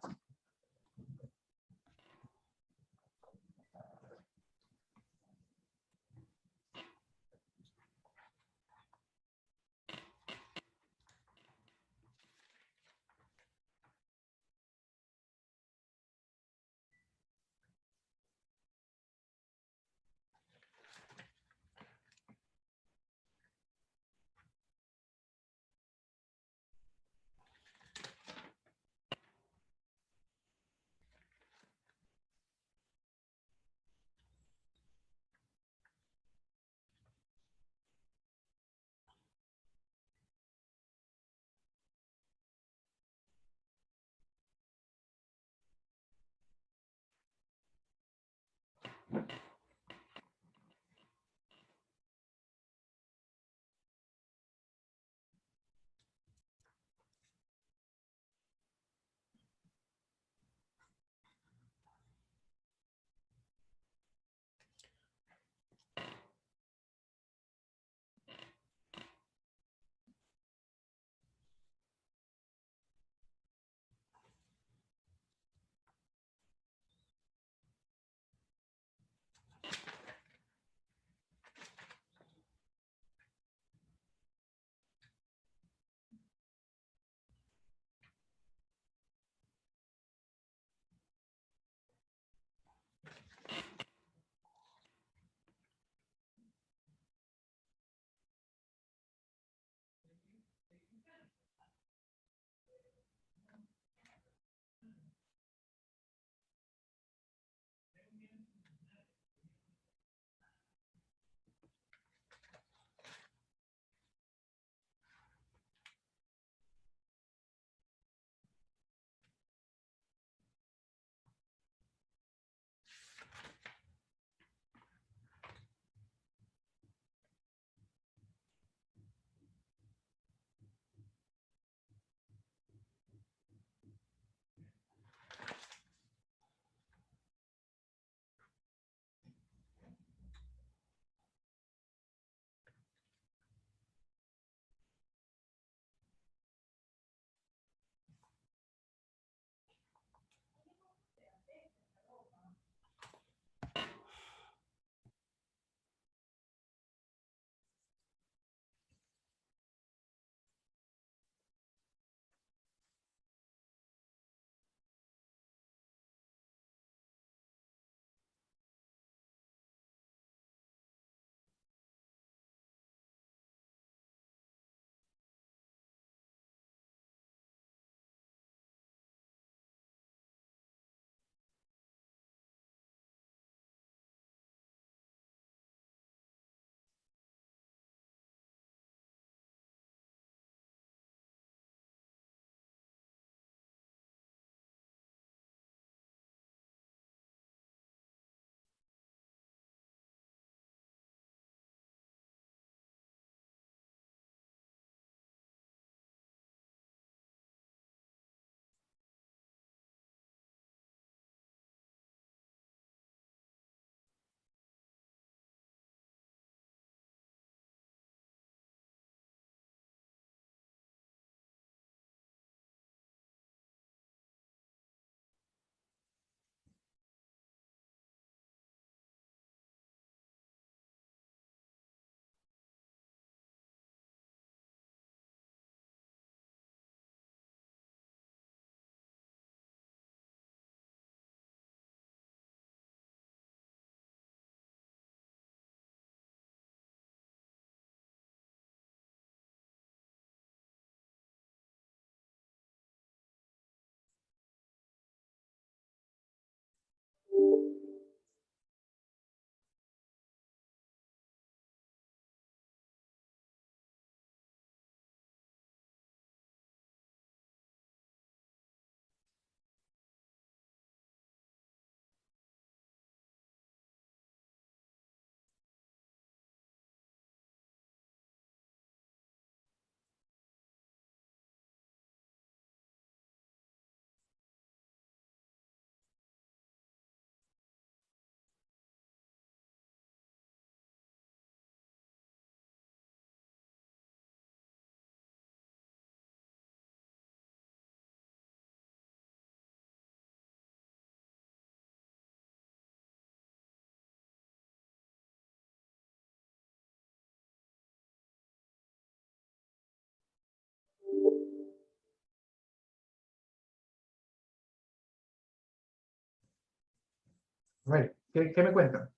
[SPEAKER 1] A ver, ¿qué me cuentan?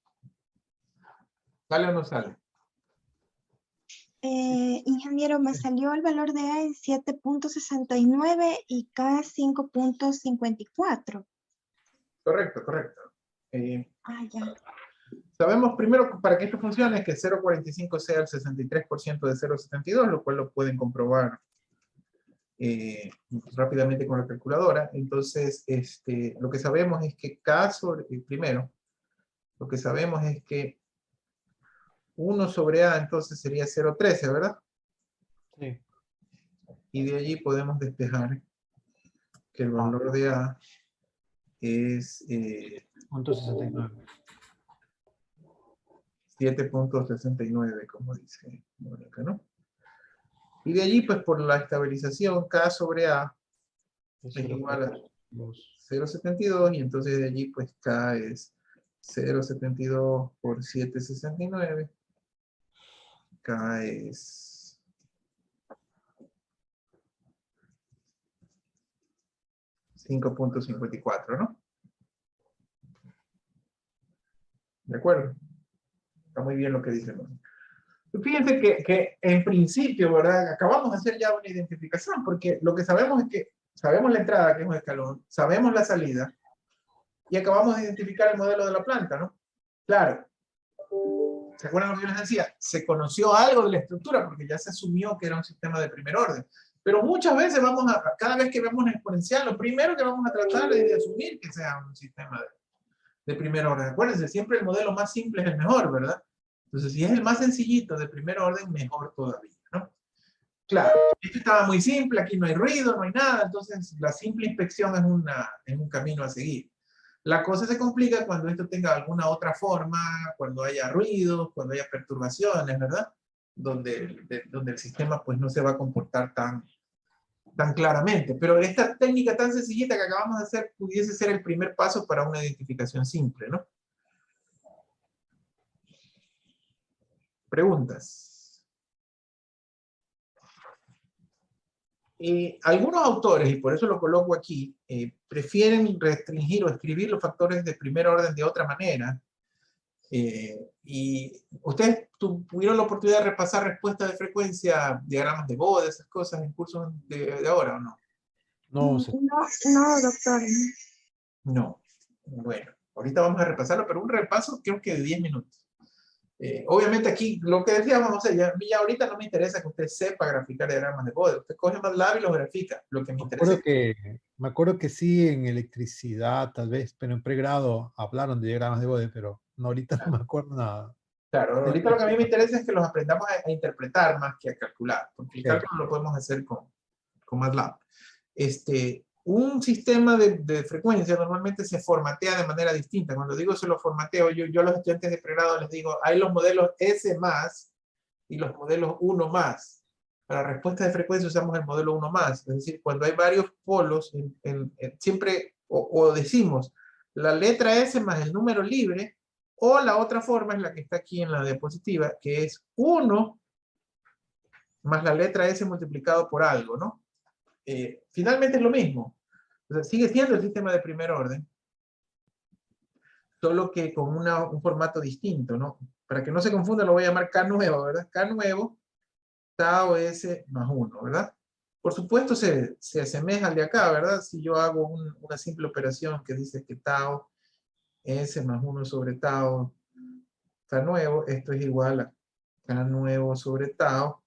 [SPEAKER 1] ¿Sale o no sale?
[SPEAKER 2] Ingeniero, me salió el valor de A en 7.69 y K 5.54.
[SPEAKER 1] Correcto, correcto.
[SPEAKER 2] Ya.
[SPEAKER 1] Sabemos primero, para que esto funcione, que 0.45 sea el 63% de 0.72, lo cual lo pueden comprobar rápidamente con la calculadora. Entonces, lo que sabemos es que K primero, lo que sabemos es que 1 sobre A entonces sería 0,13, ¿verdad?
[SPEAKER 3] Sí.
[SPEAKER 1] Y de allí podemos despejar que el valor de A es
[SPEAKER 3] 0.69.
[SPEAKER 1] 7.69, como dice Mónica, ¿no? Y de allí, pues por la estabilización, K sobre A es igual a 0,72, y entonces de allí, pues K es 0,72 por 7,69. K es 5.54, ¿no? ¿De acuerdo? Está muy bien lo que dice Mónica. Fíjense que en principio, ¿verdad? Acabamos de hacer ya una identificación, porque lo que sabemos es que sabemos la entrada, que es un escalón, sabemos la salida, y acabamos de identificar el modelo de la planta, ¿no? Claro. ¿Se acuerdan lo que yo les decía? Se conoció algo de la estructura, porque ya se asumió que era un sistema de primer orden. Pero muchas veces cada vez que vemos una exponencial, lo primero que vamos a tratar es de asumir que sea un sistema de primer orden. Acuérdense, siempre el modelo más simple es el mejor, ¿verdad? Entonces, si es el más sencillito de primer orden, mejor todavía, ¿no? Claro, esto estaba muy simple, aquí no hay ruido, no hay nada, entonces la simple inspección es un camino a seguir. La cosa se complica cuando esto tenga alguna otra forma, cuando haya ruidos, cuando haya perturbaciones, ¿verdad? Donde el sistema pues no se va a comportar tan claramente. Pero esta técnica tan sencillita que acabamos de hacer pudiese ser el primer paso para una identificación simple, ¿no? Preguntas. Algunos autores, y por eso lo coloco aquí, prefieren restringir o escribir los factores de primer orden de otra manera. Y ustedes tuvieron la oportunidad de repasar respuestas de frecuencia, diagramas de Bode, esas cosas en cursos de ahora, ¿o no?
[SPEAKER 3] No,
[SPEAKER 2] No, doctor.
[SPEAKER 1] No. Bueno, ahorita vamos a repasarlo, pero un repaso creo que de 10 minutos. Obviamente aquí, lo que decíamos, o sea, ya ahorita no me interesa que usted sepa graficar diagramas de Bode. Usted coge MATLAB y los grafica. Lo que me interesa es
[SPEAKER 3] me acuerdo que sí en electricidad, tal vez, pero en pregrado hablaron de diagramas de Bode, pero no, ahorita no me acuerdo nada.
[SPEAKER 1] claro, ahorita lo que a mí me interesa es que los aprendamos a interpretar más que a calcular, porque el cálculo lo podemos hacer con MATLAB. Un sistema de frecuencia normalmente se formatea de manera distinta. Cuando digo se lo formateo, yo a los estudiantes de pregrado les digo, hay los modelos S más y los modelos 1 más. Para respuesta de frecuencia usamos el modelo 1 más. Es decir, cuando hay varios polos, siempre o decimos la letra S más el número libre, o la otra forma es la que está aquí en la diapositiva, que es 1 más la letra S multiplicado por algo, ¿no? Finalmente es lo mismo. O sea, sigue siendo el sistema de primer orden, solo que con un formato distinto, ¿no? Para que no se confunda, lo voy a llamar K nuevo, ¿verdad? K nuevo, tau S más 1, ¿verdad? Por supuesto se asemeja al de acá, ¿verdad? Si yo hago una simple operación que dice que tau S más 1 sobre tau K nuevo, esto es igual a K nuevo sobre tau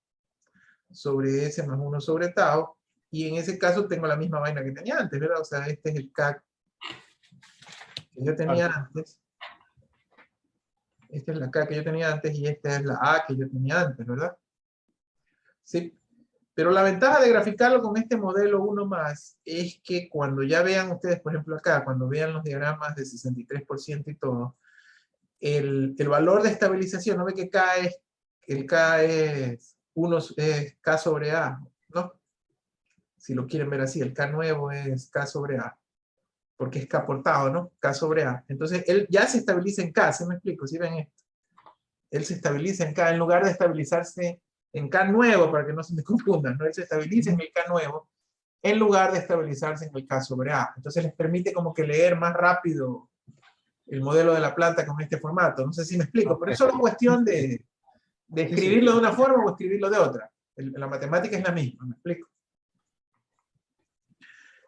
[SPEAKER 1] sobre S más 1 sobre tau, y en ese caso tengo la misma vaina que tenía antes, ¿verdad? O sea, este es el K que yo tenía antes. Esta es la K que yo tenía antes y esta es la A que yo tenía antes, ¿verdad? Sí. Pero la ventaja de graficarlo con este modelo 1 más es que cuando ya vean ustedes, por ejemplo acá, cuando vean los diagramas de 63% y todo, el valor de estabilización, ¿no ve que el K es K sobre A, ¿no? Si lo quieren ver así, el K nuevo es K sobre A, porque es K portado, ¿no? K sobre A. Entonces, él ya se estabiliza en K, ¿se me explico? ¿Sí ven esto? Él se estabiliza en K, en lugar de estabilizarse en K nuevo, para que no se me confundan, ¿no? Él se estabiliza en el K nuevo, en lugar de estabilizarse en el K sobre A. Entonces, les permite como que leer más rápido el modelo de la planta con este formato. No sé si me explico, pero es solo cuestión de escribirlo de una forma o escribirlo de otra. La matemática es la misma, ¿me explico?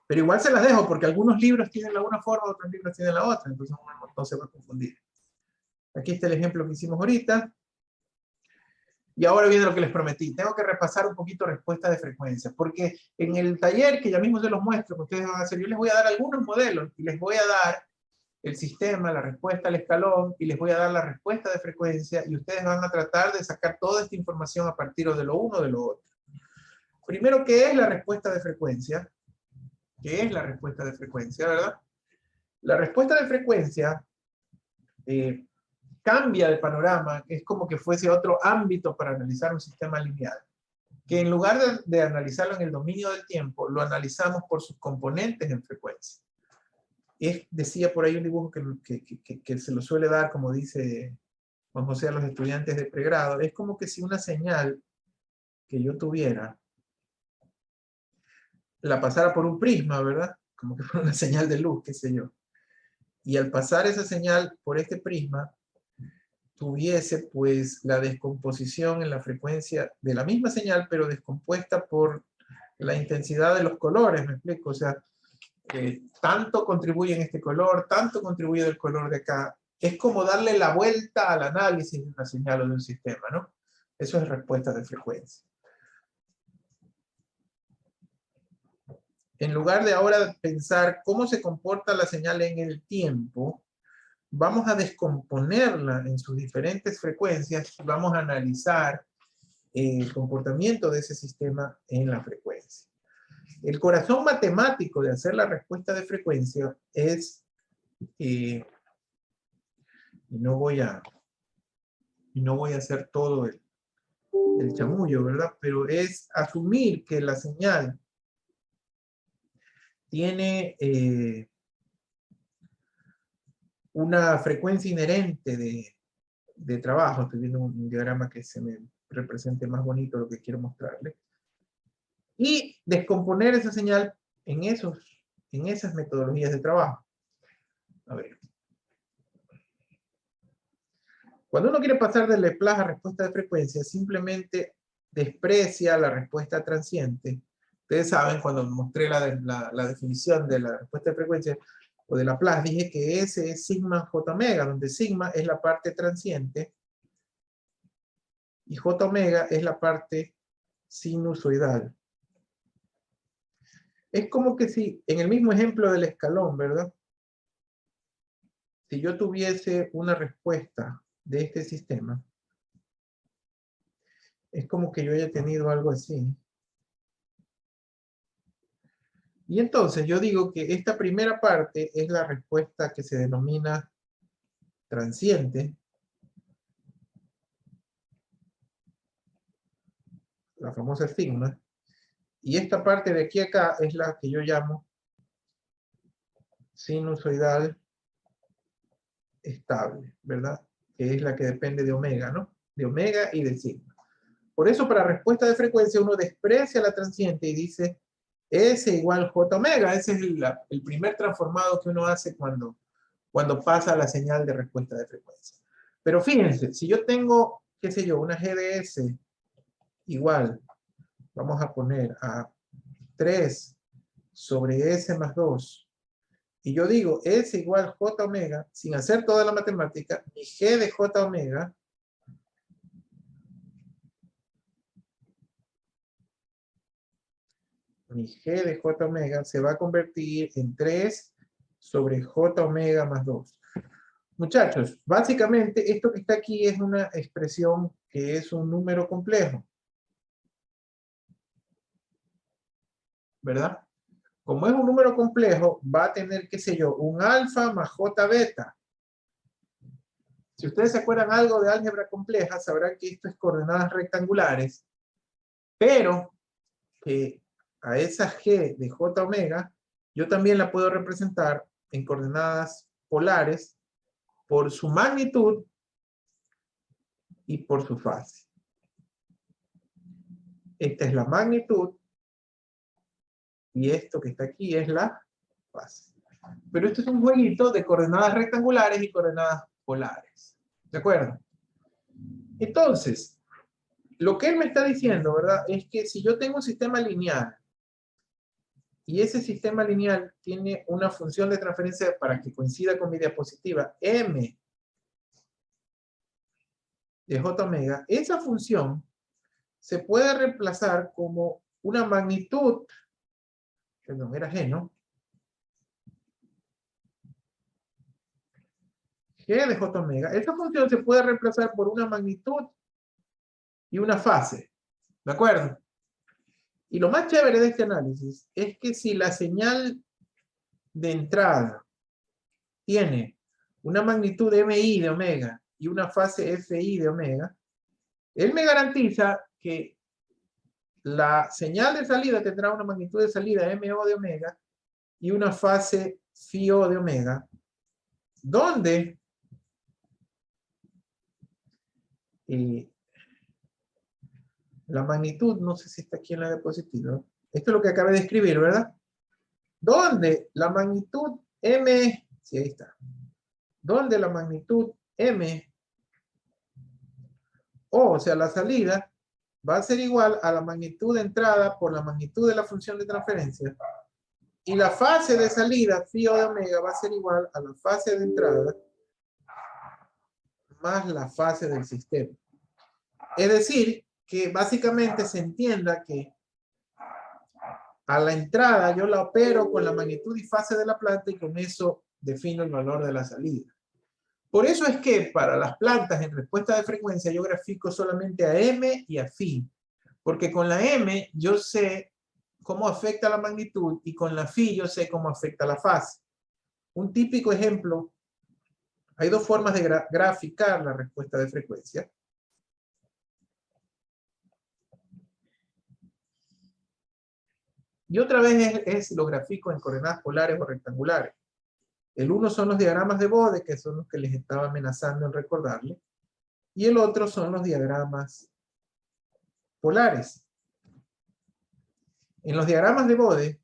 [SPEAKER 1] Pero igual se las dejo, porque algunos libros tienen la una forma, otros libros tienen la otra, entonces uno no se va a confundir. Aquí está el ejemplo que hicimos ahorita. Y ahora viene lo que les prometí. Tengo que repasar un poquito respuestas de frecuencia, porque en el taller, que ya mismo se los muestro, que ustedes van a hacer, yo les voy a dar algunos modelos, y les voy a dar el sistema, la respuesta al escalón, y les voy a dar la respuesta de frecuencia, y ustedes van a tratar de sacar toda esta información a partir de lo uno o de lo otro. Primero, ¿qué es la respuesta de frecuencia? ¿Qué es la respuesta de frecuencia, verdad? La respuesta de frecuencia cambia de panorama, es como que fuese otro ámbito para analizar un sistema lineal, que en lugar de analizarlo en el dominio del tiempo, lo analizamos por sus componentes en frecuencia. Decía por ahí un dibujo que se lo suele dar, como dice Juan José a los estudiantes de pregrado, es como que si una señal que yo tuviera la pasara por un prisma, ¿verdad? Como que fuera una señal de luz, qué sé yo. Y al pasar esa señal por este prisma, tuviese pues la descomposición en la frecuencia de la misma señal, pero descompuesta por la intensidad de los colores, ¿me explico? O sea, tanto contribuye en este color, tanto contribuye del color de acá. Es como darle la vuelta al análisis de una señal o de un sistema, ¿no? Eso es respuesta de frecuencia. En lugar de ahora pensar cómo se comporta la señal en el tiempo, vamos a descomponerla en sus diferentes frecuencias y vamos a analizar el comportamiento de ese sistema en la frecuencia. El corazón matemático de hacer la respuesta de frecuencia es, y no voy a hacer todo el chamullo, ¿verdad? Pero es asumir que la señal tiene una frecuencia inherente de trabajo. Estoy viendo un diagrama que se me represente más bonito lo que quiero mostrarle. Y descomponer esa señal en esas metodologías de trabajo. A ver. Cuando uno quiere pasar de Laplace a respuesta de frecuencia, simplemente desprecia la respuesta transiente. Ustedes saben, cuando mostré la definición de la respuesta de frecuencia o de Laplace, dije que S es sigma J omega, donde sigma es la parte transiente y J omega es la parte sinusoidal. Es como que si, en el mismo ejemplo del escalón, ¿verdad? Si yo tuviese una respuesta de este sistema, es como que yo haya tenido algo así. Y entonces yo digo que esta primera parte es la respuesta que se denomina transiente. La famosa sigma. Y esta parte de aquí a acá es la que yo llamo sinusoidal estable, ¿verdad? Que es la que depende de omega, ¿no? De omega y de sigma. Por eso para respuesta de frecuencia uno desprecia la transiente y dice S igual J omega. Ese es el primer transformado que uno hace cuando pasa la señal de respuesta de frecuencia. Pero fíjense, si yo tengo, qué sé yo, una GDS igual, vamos a poner a 3 sobre S más 2, y yo digo S igual J omega, sin hacer toda la matemática, mi G de J omega se va a convertir en 3 sobre J omega más 2. Muchachos, básicamente esto que está aquí es una expresión que es un número complejo, ¿verdad? Como es un número complejo, va a tener, qué sé yo, un alfa más J beta. Si ustedes se acuerdan algo de álgebra compleja, sabrán que esto es coordenadas rectangulares, pero que a esa G de J omega, yo también la puedo representar en coordenadas polares por su magnitud y por su fase. Esta es la magnitud y esto que está aquí es la fase. Pero esto es un jueguito de coordenadas rectangulares y coordenadas polares. ¿De acuerdo? Entonces, lo que él me está diciendo, ¿verdad? Es que si yo tengo un sistema lineal y ese sistema lineal tiene una función de transferencia para que coincida con mi diapositiva, m de J omega, esa función se puede reemplazar como una magnitud, perdón, era G, ¿no? G de J omega. Esta función se puede reemplazar por una magnitud y una fase. ¿De acuerdo? Y lo más chévere de este análisis es que si la señal de entrada tiene una magnitud MI de omega y una fase FI de omega, él me garantiza que la señal de salida tendrá una magnitud de salida MO de omega y una fase FIO de omega, donde la magnitud, no sé si está aquí en la diapositiva, esto es lo que acabé de escribir, ¿verdad? Donde la magnitud M, sí, ahí está, donde la magnitud M, o sea, la salida, va a ser igual a la magnitud de entrada por la magnitud de la función de transferencia, y la fase de salida, phi o de omega, va a ser igual a la fase de entrada más la fase del sistema. Es decir, que básicamente se entienda que a la entrada yo la opero con la magnitud y fase de la planta y con eso defino el valor de la salida. Por eso es que para las plantas en respuesta de frecuencia yo grafico solamente a M y a phi. Porque con la M yo sé cómo afecta la magnitud y con la phi yo sé cómo afecta la fase. Un típico ejemplo, hay dos formas de graficar la respuesta de frecuencia. Y otra vez lo grafico en coordenadas polares o rectangulares. El uno son los diagramas de Bode, que son los que les estaba amenazando en recordarle. Y el otro son los diagramas polares. En los diagramas de Bode,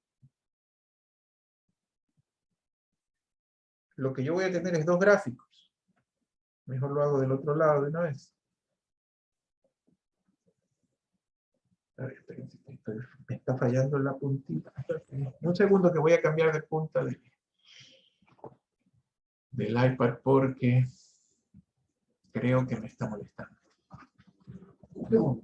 [SPEAKER 1] lo que yo voy a tener es dos gráficos. Mejor lo hago del otro lado de una vez. A ver, espérense, me está fallando la puntita. Un segundo que voy a cambiar de punta del iPad porque creo que me está molestando. Un segundo.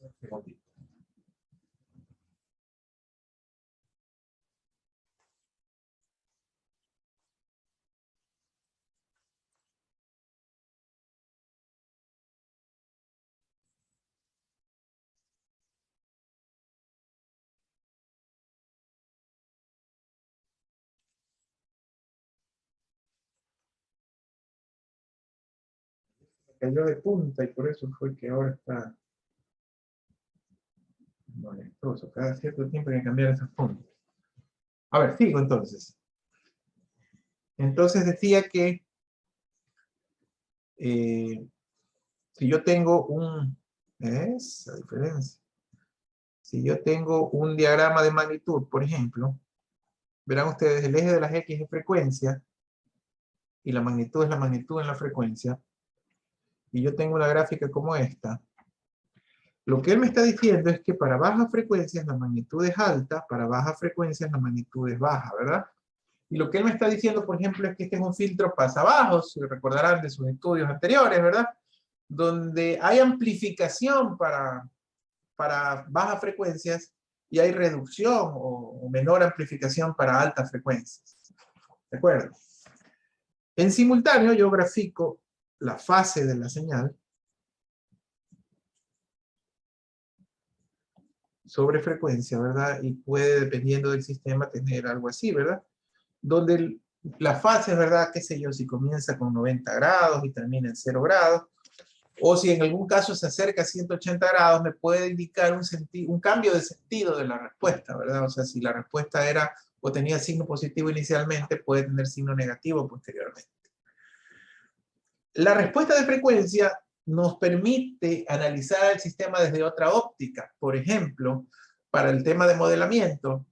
[SPEAKER 1] Un segundito. Cayó de punta y por eso fue que ahora está molestoso. Cada cierto tiempo hay que cambiar esas puntas. A ver, sigo entonces. Entonces decía que si yo tengo esa diferencia. Si yo tengo un diagrama de magnitud, por ejemplo, verán ustedes, el eje de las X es frecuencia y la magnitud es la magnitud en la frecuencia. Y yo tengo una gráfica como esta. Lo que él me está diciendo es que para bajas frecuencias la magnitud es alta, para bajas frecuencias la magnitud es baja, ¿verdad? Y lo que él me está diciendo, por ejemplo, es que este es un filtro pasabajos, se recordarán de sus estudios anteriores, ¿verdad? Donde hay amplificación para bajas frecuencias y hay reducción o menor amplificación para altas frecuencias. ¿De acuerdo? En simultáneo yo grafico la fase de la señal sobre frecuencia, ¿verdad? Y puede, dependiendo del sistema, tener algo así, ¿verdad? Donde la fase, ¿verdad? Qué sé yo, si comienza con 90 grados y termina en 0 grados, o si en algún caso se acerca a 180 grados, me puede indicar un cambio de sentido de la respuesta, ¿verdad? O sea, si la respuesta era o tenía signo positivo inicialmente, puede tener signo negativo posteriormente. La respuesta de frecuencia nos permite analizar el sistema desde otra óptica. Por ejemplo, para el tema de modelamiento,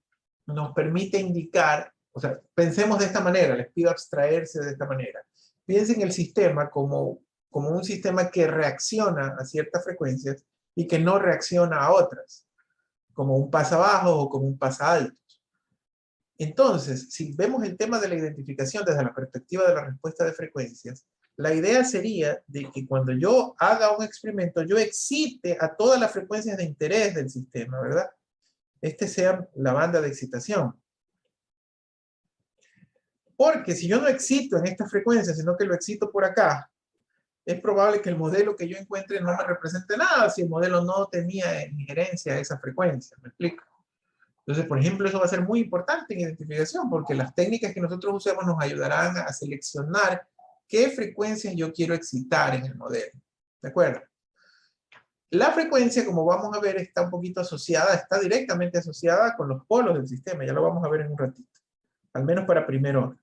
[SPEAKER 1] nos permite indicar, o sea, pensemos de esta manera, les pido abstraerse de esta manera. Piensen el sistema como un sistema que reacciona a ciertas frecuencias y que no reacciona a otras, como un pasabajo o como un pasalto. Entonces, si vemos el tema de la identificación desde la perspectiva de la respuesta de frecuencias, la idea sería de que cuando yo haga un experimento, yo excite a todas las frecuencias de interés del sistema, ¿verdad? Este sea la banda de excitación. Porque si yo no excito en esta frecuencia, sino que lo excito por acá, es probable que el modelo que yo encuentre no me represente nada si el modelo no tenía injerencia a esa frecuencia. ¿Me explico? Entonces, por ejemplo, eso va a ser muy importante en identificación porque las técnicas que nosotros usemos nos ayudarán a seleccionar qué frecuencias yo quiero excitar en el modelo. ¿De acuerdo? La frecuencia, como vamos a ver, está un poquito asociada, está directamente asociada con los polos del sistema. Ya lo vamos a ver en un ratito. Al menos para primer orden.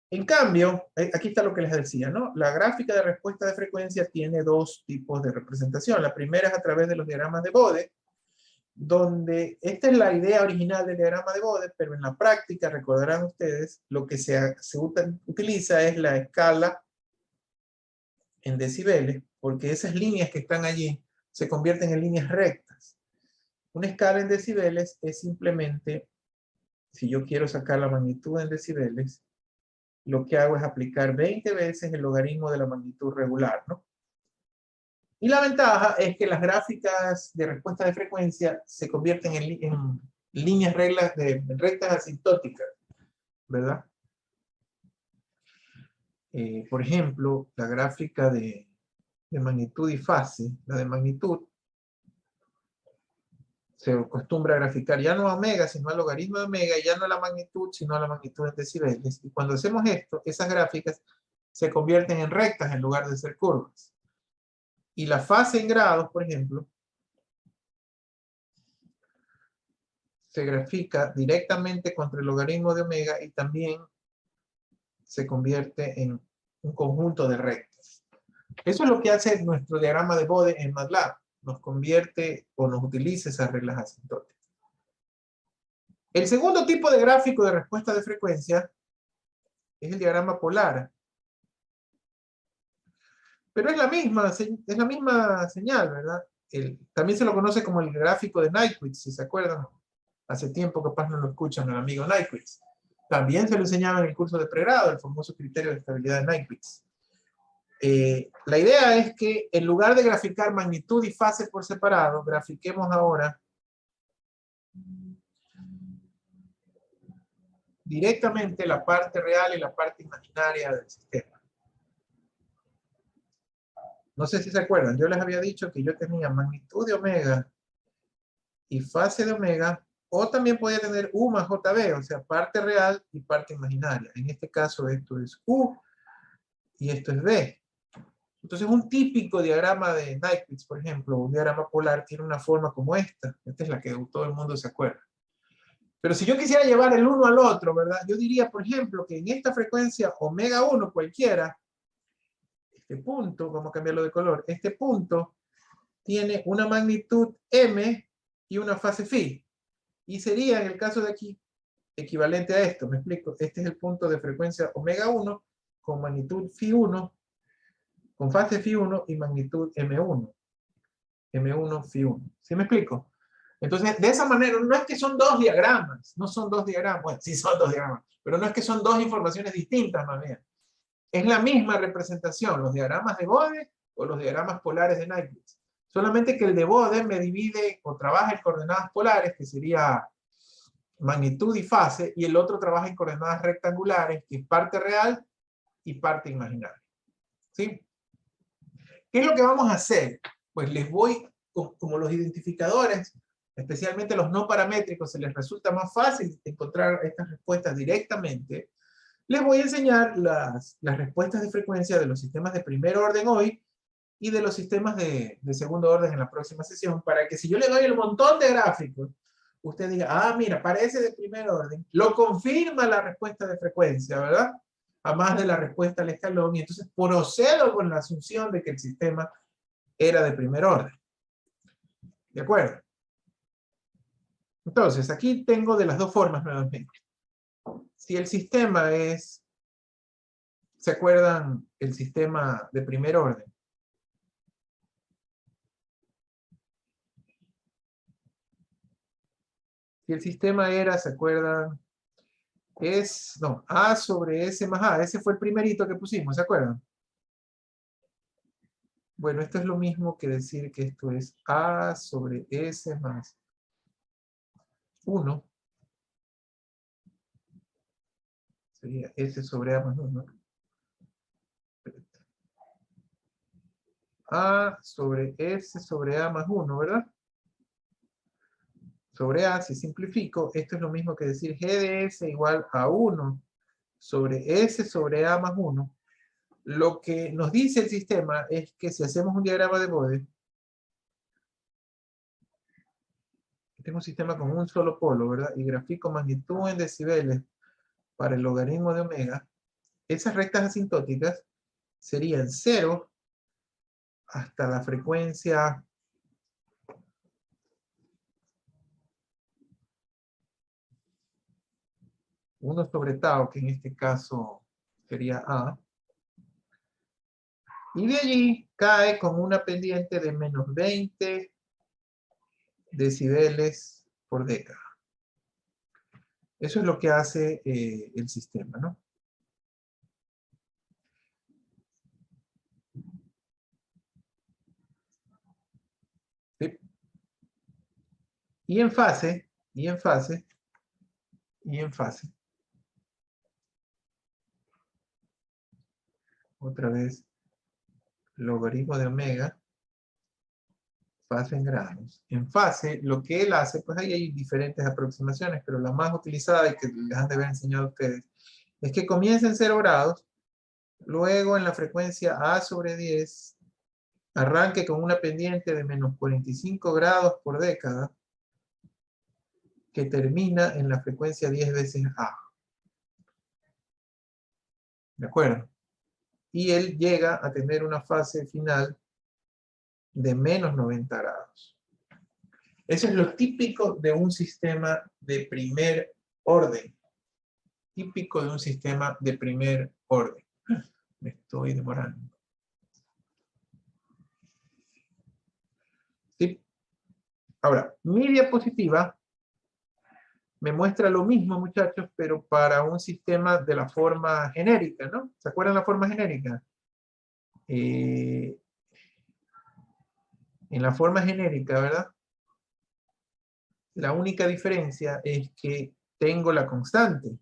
[SPEAKER 1] En cambio, aquí está lo que les decía, ¿no? La gráfica de respuesta de frecuencia tiene dos tipos de representación. La primera es a través de los diagramas de Bode, donde esta es la idea original del diagrama de Bode, pero en la práctica, recordarán ustedes, lo que se utiliza es la escala en decibeles, porque esas líneas que están allí se convierten en líneas rectas. Una escala en decibeles es simplemente, si yo quiero sacar la magnitud en decibeles, lo que hago es aplicar 20 veces el logaritmo de la magnitud regular, ¿no? Y la ventaja es que las gráficas de respuesta de frecuencia se convierten en líneas rectas asintóticas, ¿verdad? Por ejemplo, la gráfica de magnitud y fase, la de magnitud, se acostumbra a graficar ya no a omega, sino al logaritmo de omega, y ya no a la magnitud, sino a la magnitud en decibeles. Y cuando hacemos esto, esas gráficas se convierten en rectas en lugar de ser curvas. Y la fase en grados, por ejemplo, se grafica directamente contra el logaritmo de omega y también se convierte en un conjunto de rectas. Eso es lo que hace nuestro diagrama de Bode en MATLAB. Nos convierte o nos utiliza esas reglas asintóticas. El segundo tipo de gráfico de respuesta de frecuencia es el diagrama polar. Pero es la misma señal, ¿verdad? También se lo conoce como el gráfico de Nyquist, si se acuerdan. Hace tiempo capaz no lo escuchan al amigo Nyquist. También se lo enseñaba en el curso de pregrado, el famoso criterio de estabilidad de Nyquist. La idea es que en lugar de graficar magnitud y fase por separado, grafiquemos ahora directamente la parte real y la parte imaginaria del sistema. No sé si se acuerdan, yo les había dicho que yo tenía magnitud de omega y fase de omega, o también podía tener U más JB, o sea, parte real y parte imaginaria. En este caso esto es U y esto es B. Entonces un típico diagrama de Nyquist, por ejemplo, un diagrama polar, tiene una forma como esta. Esta es la que todo el mundo se acuerda. Pero si yo quisiera llevar el uno al otro, ¿verdad? Yo diría, por ejemplo, que en esta frecuencia omega 1 cualquiera, este punto, vamos a cambiarlo de color, este punto tiene una magnitud M y una fase phi. Y sería, en el caso de aquí, equivalente a esto, me explico. Este es el punto de frecuencia omega 1 con magnitud phi 1, con fase phi 1 y magnitud M1. M1 phi 1. ¿Sí me explico? Entonces, de esa manera, no es que son dos diagramas, no son dos diagramas, bueno, sí son dos diagramas, pero no es que son dos informaciones distintas, más bien. Es la misma representación, los diagramas de Bode o los diagramas polares de Nyquist. Solamente que el de Bode me divide o trabaja en coordenadas polares, que sería magnitud y fase, y el otro trabaja en coordenadas rectangulares, que es parte real y parte imaginaria. ¿Sí? ¿Qué es lo que vamos a hacer? Pues les voy, como los identificadores, especialmente los no paramétricos, se les resulta más fácil encontrar estas respuestas directamente, les voy a enseñar las respuestas de frecuencia de los sistemas de primer orden hoy y de los sistemas de segundo orden en la próxima sesión, para que si yo le doy el montón de gráficos, usted diga, ah, mira, parece de primer orden, lo confirma la respuesta de frecuencia, ¿verdad? A más de la respuesta al escalón, y entonces procedo con la asunción de que el sistema era de primer orden. ¿De acuerdo? Entonces, aquí tengo de las dos formas nuevamente. Si el sistema es, ¿se acuerdan el sistema de primer orden? Si el sistema era, ¿se acuerdan? A sobre S más A. Ese fue el primerito que pusimos, ¿se acuerdan? Bueno, esto es lo mismo que decir que esto es A sobre S más 1. Sería S sobre A más 1. A sobre S sobre A más 1, ¿verdad? Sobre A, si simplifico, esto es lo mismo que decir G de S igual a 1 sobre S sobre A más 1. Lo que nos dice el sistema es que si hacemos un diagrama de Bode, tengo un sistema con un solo polo, ¿verdad? Y grafico magnitud en decibeles para el logaritmo de omega, esas rectas asintóticas serían 0 hasta la frecuencia 1 sobre tau, que en este caso sería A. Y de allí cae con una pendiente de menos 20 decibeles por década. Eso es lo que hace el sistema, ¿no? ¿Sí? Y en fase, otra vez, logaritmo de omega, fase en grados. En fase, lo que él hace, pues ahí hay diferentes aproximaciones, pero la más utilizada y que les han de haber enseñado a ustedes, es que comienza en 0 grados, luego en la frecuencia A sobre 10, arranque con una pendiente de menos 45 grados por década, que termina en la frecuencia 10 veces A. ¿De acuerdo? Y él llega a tener una fase final de menos 90 grados. Eso es lo típico de un sistema de primer orden. Típico de un sistema de primer orden. Me estoy demorando. ¿Sí? Ahora, mi diapositiva me muestra lo mismo, muchachos, pero para un sistema de la forma genérica, ¿no? ¿Se acuerdan la forma genérica? En la forma genérica, ¿verdad? La única diferencia es que tengo la constante.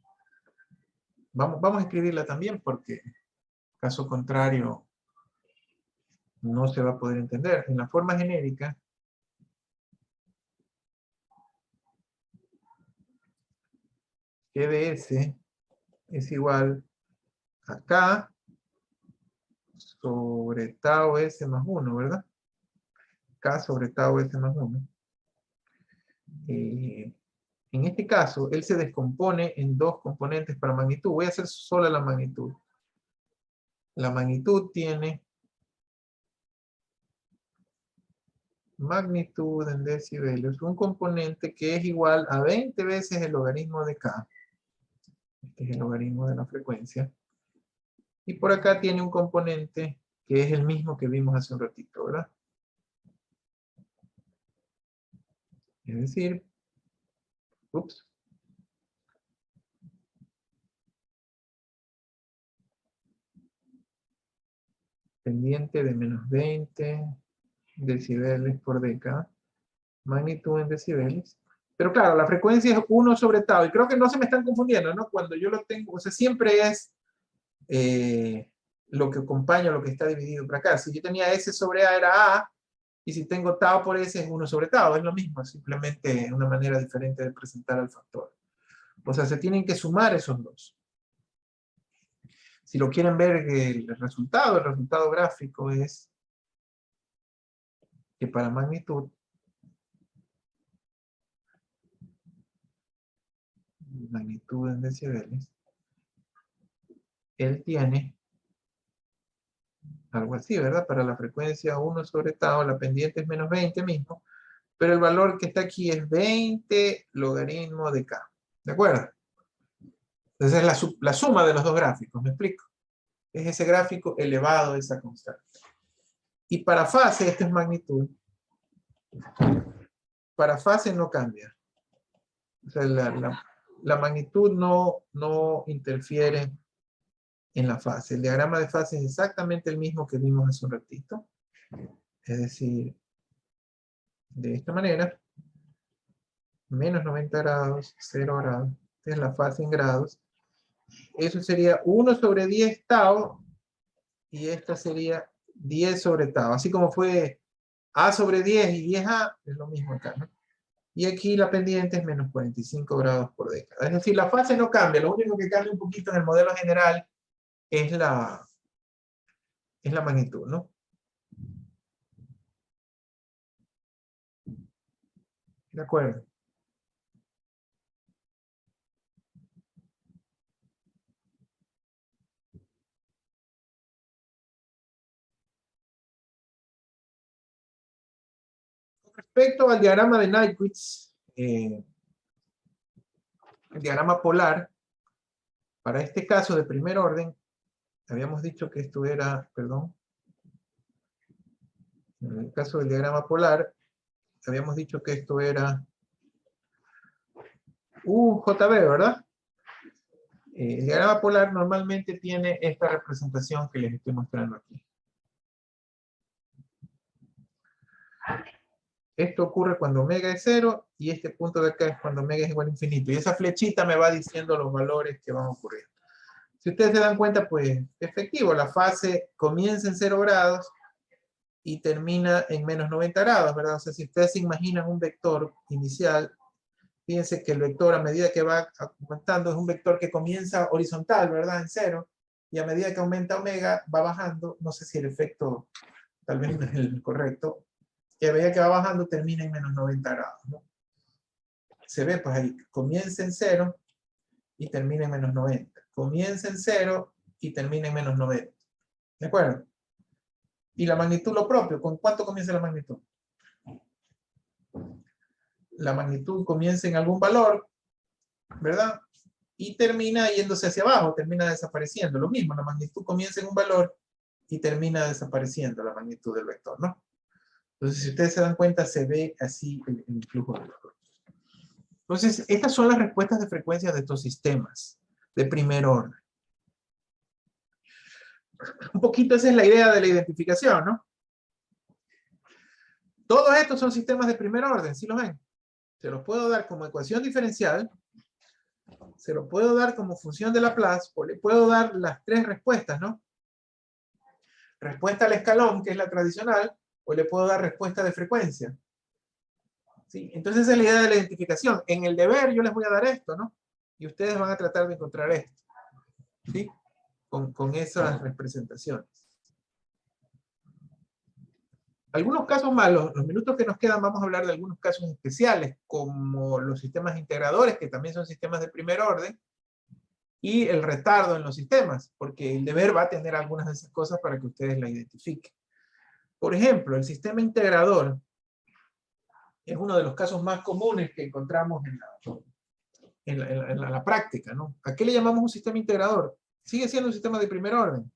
[SPEAKER 1] Vamos a escribirla también porque, caso contrario, no se va a poder entender. En la forma genérica, G de S es igual a K sobre tau S más 1, ¿verdad? K sobre tau S más 1. En este caso, él se descompone en dos componentes para magnitud. Voy a hacer sola la magnitud. La magnitud tiene magnitud en decibeles, un componente que es igual a 20 veces el logaritmo de K. Este es el logaritmo de la frecuencia. Y por acá tiene un componente que es el mismo que vimos hace un ratito, ¿verdad? Es decir, pendiente de menos 20 decibeles por década, magnitud en decibeles. Pero claro, la frecuencia es 1 sobre tau, y creo que no se me están confundiendo, ¿no? Cuando yo lo tengo, o sea, siempre es lo que acompaña lo que está dividido por acá. Si yo tenía S sobre A era A, y si tengo tau por S es 1 sobre tau, es lo mismo, simplemente una manera diferente de presentar al factor. O sea, se tienen que sumar esos dos. Si lo quieren ver el resultado gráfico es que para magnitud, en decibeles, él tiene algo así, ¿verdad? Para la frecuencia 1 sobre tau, la pendiente es menos 20 mismo, pero el valor que está aquí es 20 logaritmo de K. ¿De acuerdo? Entonces es la suma de los dos gráficos, ¿me explico? Es ese gráfico elevado a esa constante. Y para fase, esta es magnitud. Para fase no cambia. O sea, la magnitud no interfiere en la fase. El diagrama de fase es exactamente el mismo que vimos hace un ratito. Es decir, de esta manera, menos 90 grados, 0 grados. Esta es la fase en grados. Eso sería 1 sobre 10 tau, y esta sería 10 sobre tau. Así como fue A sobre 10 y 10A, es lo mismo acá, ¿no? Y aquí la pendiente es menos 45 grados por década. Es decir, la fase no cambia. Lo único que cambia un poquito en el modelo general es la magnitud, ¿no? De acuerdo. Respecto al diagrama de Nyquist, el diagrama polar, para este caso de primer orden, habíamos dicho que esto era, perdón, en el caso del diagrama polar, habíamos dicho que esto era UJB, ¿verdad? El diagrama polar normalmente tiene esta representación que les estoy mostrando aquí. Esto ocurre cuando omega es 0 y este punto de acá es cuando omega es igual a infinito. Y esa flechita me va diciendo los valores que van a ocurrir. Si ustedes se dan cuenta, pues, efectivo, la fase comienza en 0 grados y termina en menos 90 grados, ¿verdad? O sea, si ustedes se imaginan un vector inicial, fíjense que el vector a medida que va aumentando es un vector que comienza horizontal, ¿verdad? En 0, y a medida que aumenta omega va bajando, no sé si el efecto tal vez no es el correcto, y a medida que va bajando termina en menos 90 grados, ¿no? Se ve, pues ahí, comienza en 0 y termina en menos 90. Comienza en 0 y termina en menos 90. ¿De acuerdo? Y la magnitud lo propio. ¿Con cuánto comienza la magnitud? La magnitud comienza en algún valor, ¿verdad? Y termina yéndose hacia abajo, termina desapareciendo. Lo mismo, la magnitud comienza en un valor y termina desapareciendo la magnitud del vector, ¿no? Entonces, si ustedes se dan cuenta, se ve así el flujo del vector. Entonces, estas son las respuestas de frecuencia de estos sistemas de primer orden. Un poquito esa es la idea de la identificación, ¿no? Todos estos son sistemas de primer orden, ¿sí los ven? Se los puedo dar como ecuación diferencial, se los puedo dar como función de Laplace, o le puedo dar las tres respuestas, ¿no? Respuesta al escalón, que es la tradicional, o le puedo dar respuesta de frecuencia. ¿Sí? Entonces esa es la idea de la identificación. En el deber yo les voy a dar esto, ¿no? Y ustedes van a tratar de encontrar esto. ¿Sí? Con esas representaciones. Algunos casos más, los minutos que nos quedan vamos a hablar de algunos casos especiales, como los sistemas integradores, que también son sistemas de primer orden, y el retardo en los sistemas, porque el deber va a tener algunas de esas cosas para que ustedes la identifiquen. Por ejemplo, el sistema integrador es uno de los casos más comunes que encontramos en la práctica, ¿no? ¿A qué le llamamos un sistema integrador? Sigue siendo un sistema de primer orden.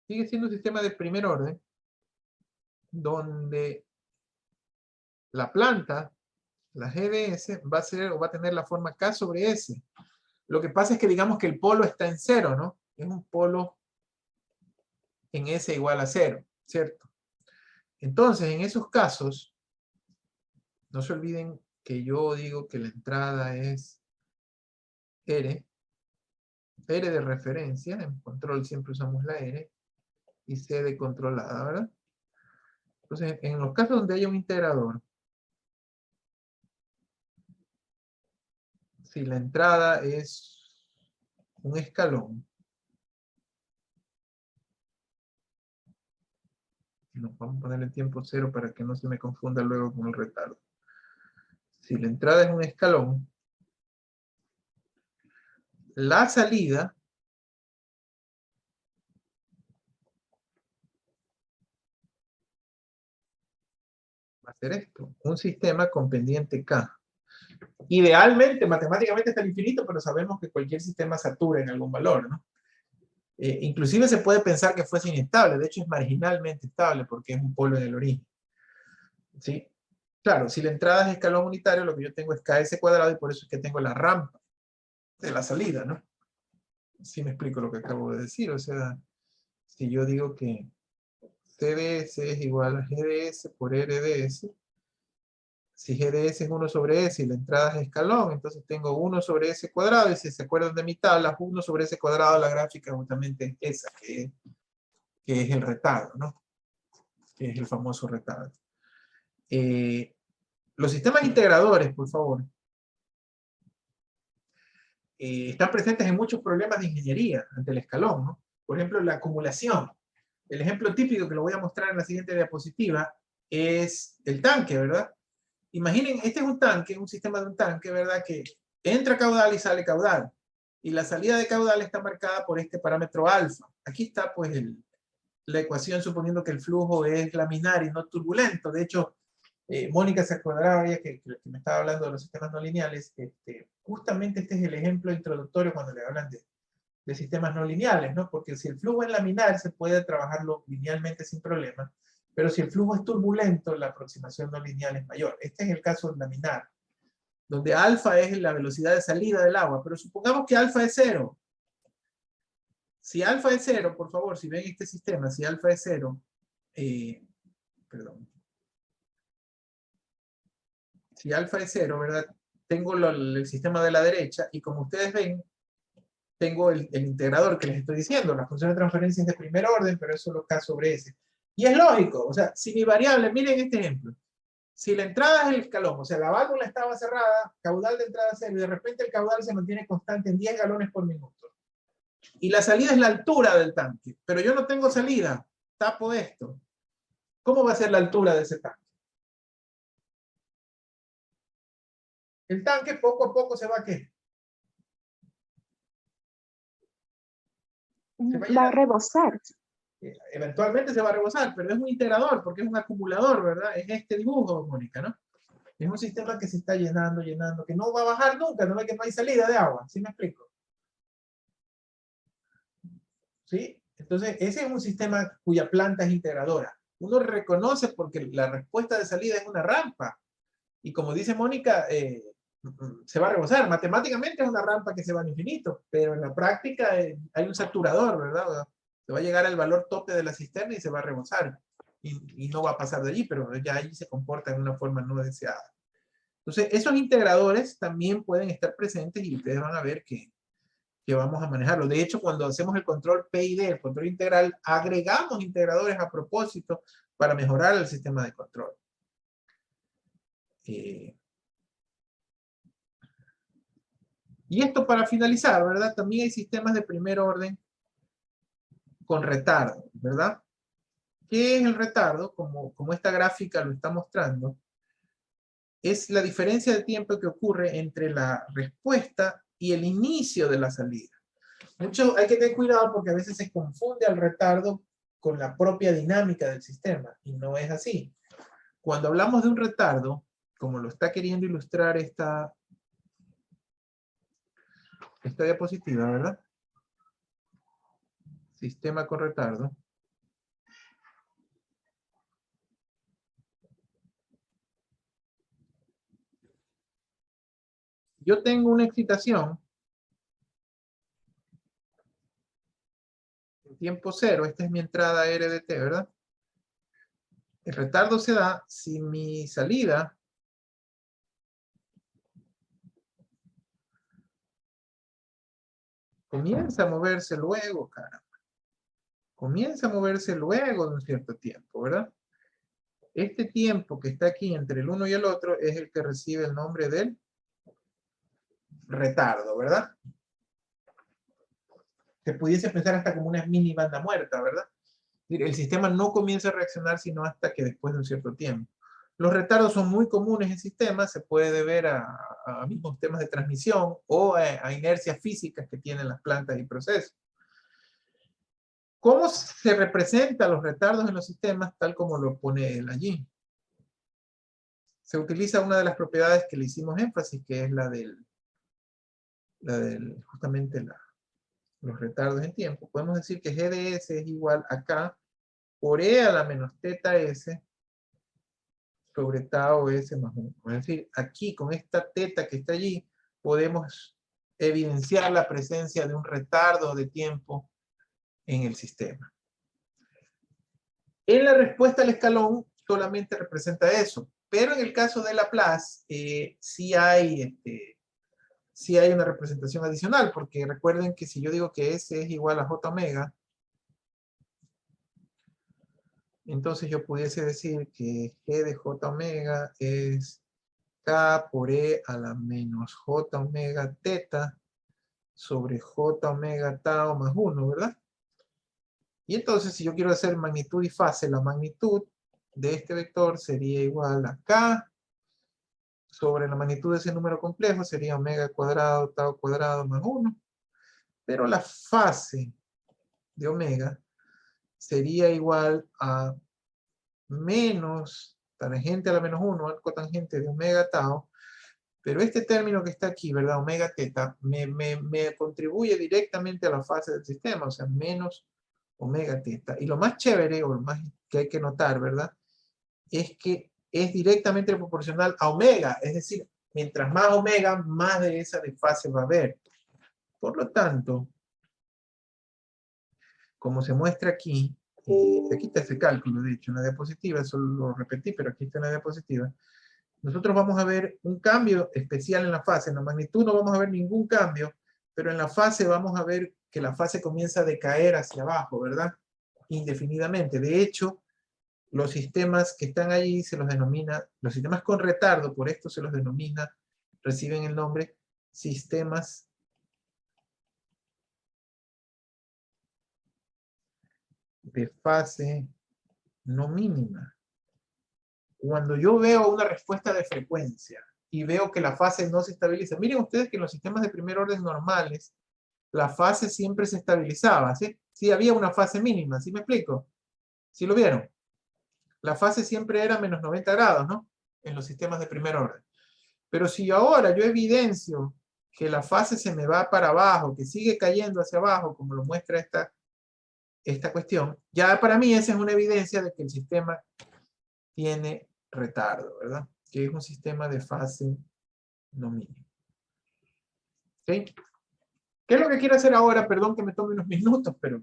[SPEAKER 1] Sigue siendo un sistema de primer orden donde la planta, la G de S, va a ser o va a tener la forma K sobre S. Lo que pasa es que digamos que el polo está en 0, ¿no? Es un polo en S igual a 0, ¿cierto? Entonces, en esos casos, no se olviden que yo digo que la entrada es R de referencia, en control siempre usamos la R, y C de controlada, ¿verdad? Entonces, en los casos donde haya un integrador, si la entrada es un escalón, no, vamos a ponerle tiempo 0 para que no se me confunda luego con el retardo. Si la entrada es un escalón, la salida va a ser esto, un sistema con pendiente K. Idealmente, matemáticamente está al infinito, pero sabemos que cualquier sistema satura en algún valor, ¿no? Inclusive se puede pensar que fuese inestable, de hecho es marginalmente estable porque es un polo en el origen. ¿Sí? Claro, si la entrada es escalón unitario, lo que yo tengo es KS cuadrado y por eso es que tengo la rampa de la salida, ¿no? Si me explico lo que acabo de decir, o sea, si yo digo que CDS es igual a GDS por RDS, si GDS es 1 sobre S y la entrada es escalón, entonces tengo 1 sobre S cuadrado, y si se acuerdan de mi tabla, 1 sobre S cuadrado, la gráfica justamente es esa, que es el retardo, ¿no? Que es el famoso retardo. Los sistemas integradores, por favor, están presentes en muchos problemas de ingeniería ante el escalón, ¿no? Por ejemplo, la acumulación. El ejemplo típico que lo voy a mostrar en la siguiente diapositiva es el tanque, ¿verdad? Imaginen, este es un tanque, un sistema de un tanque, ¿verdad? Que entra caudal y sale caudal. Y la salida de caudal está marcada por este parámetro alfa. Aquí está, pues, la ecuación suponiendo que el flujo es laminar y no turbulento. De hecho, Mónica se acordará que me estaba hablando de los sistemas no lineales. Justamente este es el ejemplo introductorio cuando le hablan de sistemas no lineales, ¿no? Porque si el flujo es laminar, se puede trabajarlo linealmente sin problema, pero si el flujo es turbulento, la aproximación no lineal es mayor. Este es el caso del laminar, donde alfa es la velocidad de salida del agua, pero supongamos que alfa es 0. Si alfa es 0, por favor, si ven este sistema, si alfa es 0, perdón. Si alfa es 0, ¿verdad? Tengo el sistema de la derecha, y como ustedes ven, tengo el integrador que les estoy diciendo, las funciones de transferencia es de primer orden, pero es solo K sobre S. Y es lógico, o sea, si mi variable, miren este ejemplo, si la entrada es el escalón, o sea, la válvula estaba cerrada, caudal de entrada 0, y de repente el caudal se mantiene constante en 10 galones por minuto. Y la salida es la altura del tanque, pero yo no tengo salida, tapo esto. ¿Cómo va a ser la altura de ese tanque? El tanque poco a poco se va a ¿qué?
[SPEAKER 2] Va a rebosar.
[SPEAKER 1] Eventualmente se va a rebosar, pero es un integrador porque es un acumulador, ¿verdad? Es este dibujo, Mónica, ¿no? Es un sistema que se está llenando, llenando, que no va a bajar nunca, no ve que no hay salida de agua, ¿sí me explico? ¿Sí? Entonces, ese es un sistema cuya planta es integradora. Uno reconoce porque la respuesta de salida es una rampa. Y como dice Mónica, se va a rebosar. Matemáticamente es una rampa que se va al infinito, pero en la práctica hay un saturador, ¿verdad? Se va a llegar al valor tope de la cisterna y se va a rebosar. Y no va a pasar de allí, pero ya allí se comporta de una forma no deseada. Entonces, esos integradores también pueden estar presentes y ustedes van a ver que vamos a manejarlo. De hecho, cuando hacemos el control PID, el control integral, agregamos integradores a propósito para mejorar el sistema de control. Y esto para finalizar, ¿verdad? También hay sistemas de primer orden con retardo, ¿verdad? ¿Qué es el retardo? Como esta gráfica lo está mostrando, es la diferencia de tiempo que ocurre entre la respuesta y el inicio de la salida. Hay que tener cuidado porque a veces se confunde el retardo con la propia dinámica del sistema, y no es así. Cuando hablamos de un retardo, como lo está queriendo ilustrar esta diapositiva, ¿verdad? Sistema con retardo. Yo tengo una excitación en tiempo cero, esta es mi entrada R de T, ¿verdad? El retardo se da si mi salida comienza a moverse luego, caramba. Comienza a moverse luego de un cierto tiempo, ¿verdad? Este tiempo que está aquí entre el uno y el otro es el que recibe el nombre del retardo, ¿verdad? Se pudiese pensar hasta como una mini banda muerta, ¿verdad? El sistema no comienza a reaccionar sino hasta que después de un cierto tiempo. Los retardos son muy comunes en sistemas, se puede deber a mismos temas de transmisión o a inercias físicas que tienen las plantas y procesos. ¿Cómo se representan los retardos en los sistemas tal como lo pone él allí? Se utiliza una de las propiedades que le hicimos énfasis, que es la del justamente los retardos en tiempo, podemos decir que G de S es igual a K por E a la menos teta S sobre tau S más 1. Es decir, aquí con esta teta que está allí, podemos evidenciar la presencia de un retardo de tiempo en el sistema. En la respuesta al escalón solamente representa eso, pero en el caso de Laplace sí hay una representación adicional, porque recuerden que si yo digo que S es igual a J omega, entonces yo pudiese decir que G de J omega es K por E a la menos J omega teta sobre J omega tau más 1, ¿verdad? Y entonces si yo quiero hacer magnitud y fase, la magnitud de este vector sería igual a K sobre la magnitud de ese número complejo, sería omega cuadrado tau cuadrado más 1. Pero la fase de omega sería igual a menos tangente a la menos 1 al cotangente de omega tau, pero este término que está aquí, ¿verdad? Omega teta, me contribuye directamente a la fase del sistema, o sea, menos omega teta. Y lo más chévere, o lo más que hay que notar, ¿verdad? Es que es directamente proporcional a omega, es decir, mientras más omega, más de esa desfase va a haber. Por lo tanto, como se muestra aquí, aquí está ese cálculo, de hecho, en la diapositiva, solo lo repetí, pero aquí está en la diapositiva, nosotros vamos a ver un cambio especial en la fase. En la magnitud no vamos a ver ningún cambio, pero en la fase vamos a ver que la fase comienza a decaer hacia abajo, ¿verdad? Indefinidamente. De hecho, los sistemas que están allí se los denomina, los sistemas con retardo, por esto se los denomina, reciben el nombre sistemas de fase no mínima. Cuando yo veo una respuesta de frecuencia y veo que la fase no se estabiliza, miren ustedes que en los sistemas de primer orden normales, la fase siempre se estabilizaba, ¿sí? Sí, había una fase mínima, ¿sí me explico? ¿Sí lo vieron? La fase siempre era menos 90 grados, ¿no? En los sistemas de primer orden. Pero si ahora yo evidencio que la fase se me va para abajo, que sigue cayendo hacia abajo, como lo muestra esta cuestión, ya para mí esa es una evidencia de que el sistema tiene retardo, ¿verdad? Que es un sistema de fase no mínimo. ¿Sí? ¿Qué es lo que quiero hacer ahora? Perdón que me tome unos minutos, pero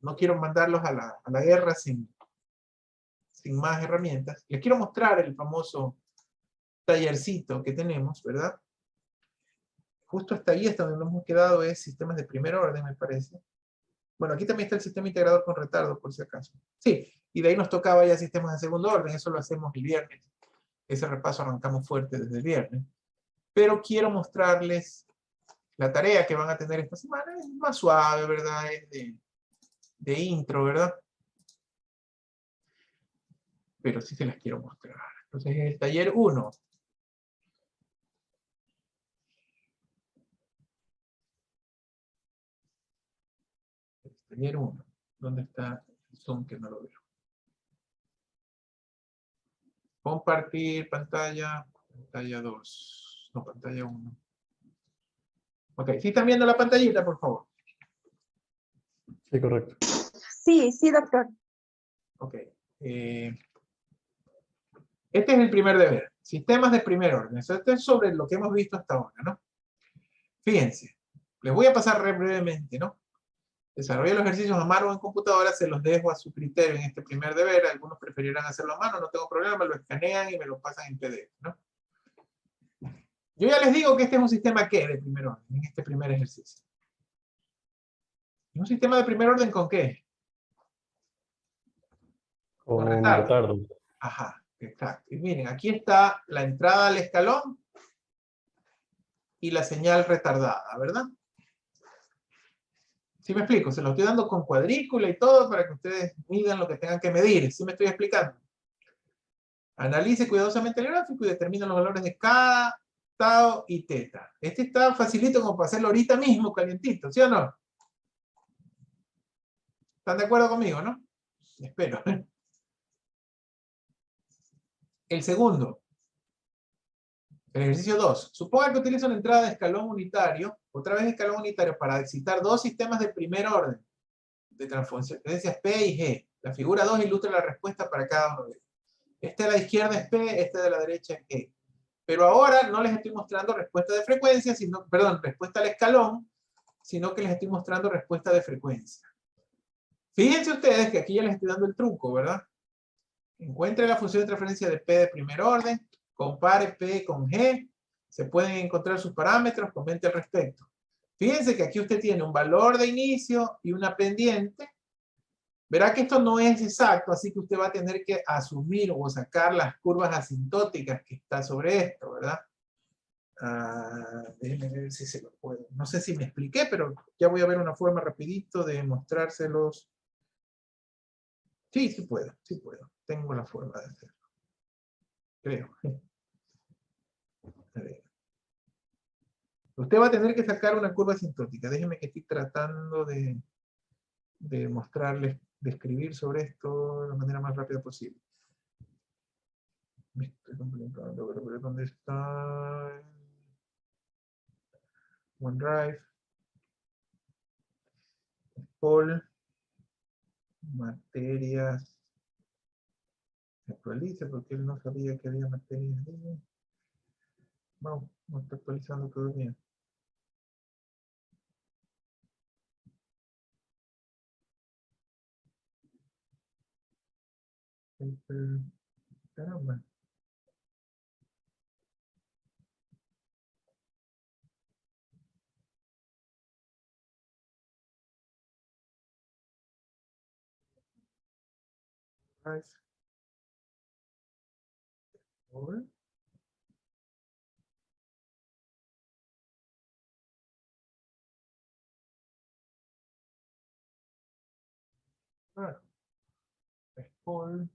[SPEAKER 1] no quiero mandarlos a la guerra sin más herramientas. Les quiero mostrar el famoso tallercito que tenemos, ¿verdad? Justo hasta ahí, hasta donde nos hemos quedado, es sistemas de primer orden, me parece. Bueno, aquí también está el sistema integrador con retardo, por si acaso. Sí, y de ahí nos tocaba ya sistemas de segundo orden, eso lo hacemos el viernes. Ese repaso arrancamos fuerte desde el viernes. Pero quiero mostrarles la tarea que van a tener esta semana. Es más suave, ¿verdad? Es de intro, ¿verdad? Pero sí se las quiero mostrar. Entonces, el taller 1. El taller 1. ¿Dónde está el Zoom que no lo veo? Compartir pantalla. Pantalla 2. No, pantalla 1. Ok, ¿sí están viendo la pantallita, por favor?
[SPEAKER 4] Sí, correcto.
[SPEAKER 2] Sí, sí, doctor.
[SPEAKER 1] Ok. Este es el primer deber. Sistemas de primer orden. Esto es sobre lo que hemos visto hasta ahora, ¿no? Fíjense. Les voy a pasar brevemente, ¿no? Desarrollo los ejercicios a mano o en computadora, se los dejo a su criterio en este primer deber. Algunos preferirán hacerlo a mano, no tengo problema, me lo escanean y me lo pasan en PDF, ¿no? Yo ya les digo que este es un sistema ¿qué? De primer orden, en este primer ejercicio. ¿Un sistema de primer orden con qué?
[SPEAKER 4] Con
[SPEAKER 1] retardo.
[SPEAKER 4] retardo.
[SPEAKER 1] Ajá, exacto. Y miren, aquí está la entrada al escalón y la señal retardada, ¿verdad? ¿Sí me explico? Se lo estoy dando con cuadrícula y todo para que ustedes midan lo que tengan que medir. ¿Sí me estoy explicando? Analice cuidadosamente el gráfico y determine los valores de K, tau y teta. Este está facilito como para hacerlo ahorita mismo, calientito, ¿sí o no? ¿Están de acuerdo conmigo, no? Espero. El segundo. El ejercicio 2. Suponga que utiliza una entrada de escalón unitario, otra vez escalón unitario, para excitar dos sistemas de primer orden de transferencias P y G. La figura 2 ilustra la respuesta para cada uno de ellos. Este de la izquierda es P, este de la derecha es G. Pero ahora no les estoy mostrando respuesta de frecuencia, sino, perdón, respuesta al escalón, sino que les estoy mostrando respuesta de frecuencia. Fíjense ustedes que aquí ya les estoy dando el truco, ¿verdad? Encuentre la función de transferencia de P de primer orden, compare P con G, se pueden encontrar sus parámetros, comente al respecto. Fíjense que aquí usted tiene un valor de inicio y una pendiente. Verá que esto no es exacto, así que usted va a tener que asumir o sacar las curvas asintóticas que está sobre esto, ¿verdad? Déjenme ver si se lo puedo. No sé si me expliqué, pero ya voy a ver una forma rapidito de mostrárselos. Sí, sí puedo, sí puedo. Tengo la forma de hacerlo. Creo. A ver. Usted va a tener que sacar una curva asintótica. Déjenme que estoy tratando de mostrarles, de escribir sobre esto de la manera más rápida posible. Me estoy complicando, pero ¿dónde está? OneDrive. Paul. Materias. Actualice porque él no sabía que había materias. Vamos, no está actualizando todavía. Caramba. Over. Paul.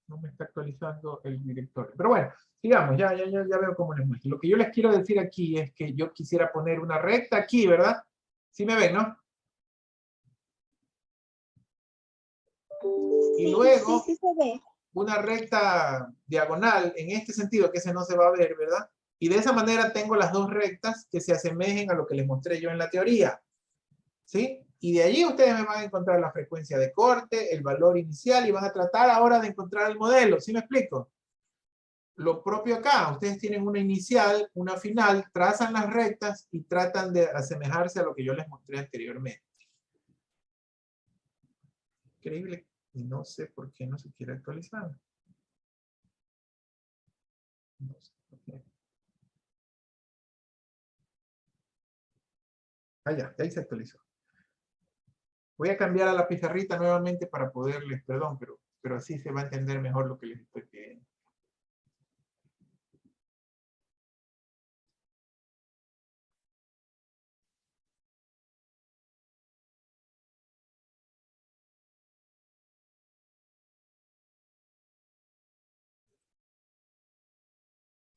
[SPEAKER 1] No me está actualizando el directorio. Pero bueno, digamos, ya veo cómo les muestro. Lo que yo les quiero decir aquí es que yo quisiera poner una recta aquí, ¿verdad? ¿Sí me ven, no? Y
[SPEAKER 2] Sí,
[SPEAKER 1] luego,
[SPEAKER 2] sí se ve.
[SPEAKER 1] una recta diagonal en este sentido, que ese no se va a ver, ¿verdad? Y de esa manera tengo las dos rectas que se asemejen a lo que les mostré yo en la teoría. ¿Sí? Y de allí ustedes me van a encontrar la frecuencia de corte, el valor inicial, y van a tratar ahora de encontrar el modelo. ¿Sí me explico? Lo propio acá, ustedes tienen una inicial, una final, trazan las rectas y tratan de asemejarse a lo que yo les mostré anteriormente. Increíble. Y no sé por qué no se quiere actualizar. No sé por qué. Ah, ya ahí se actualizó. Voy a cambiar a la pizarrita nuevamente para poderles, perdón, pero así se va a entender mejor lo que les estoy pidiendo.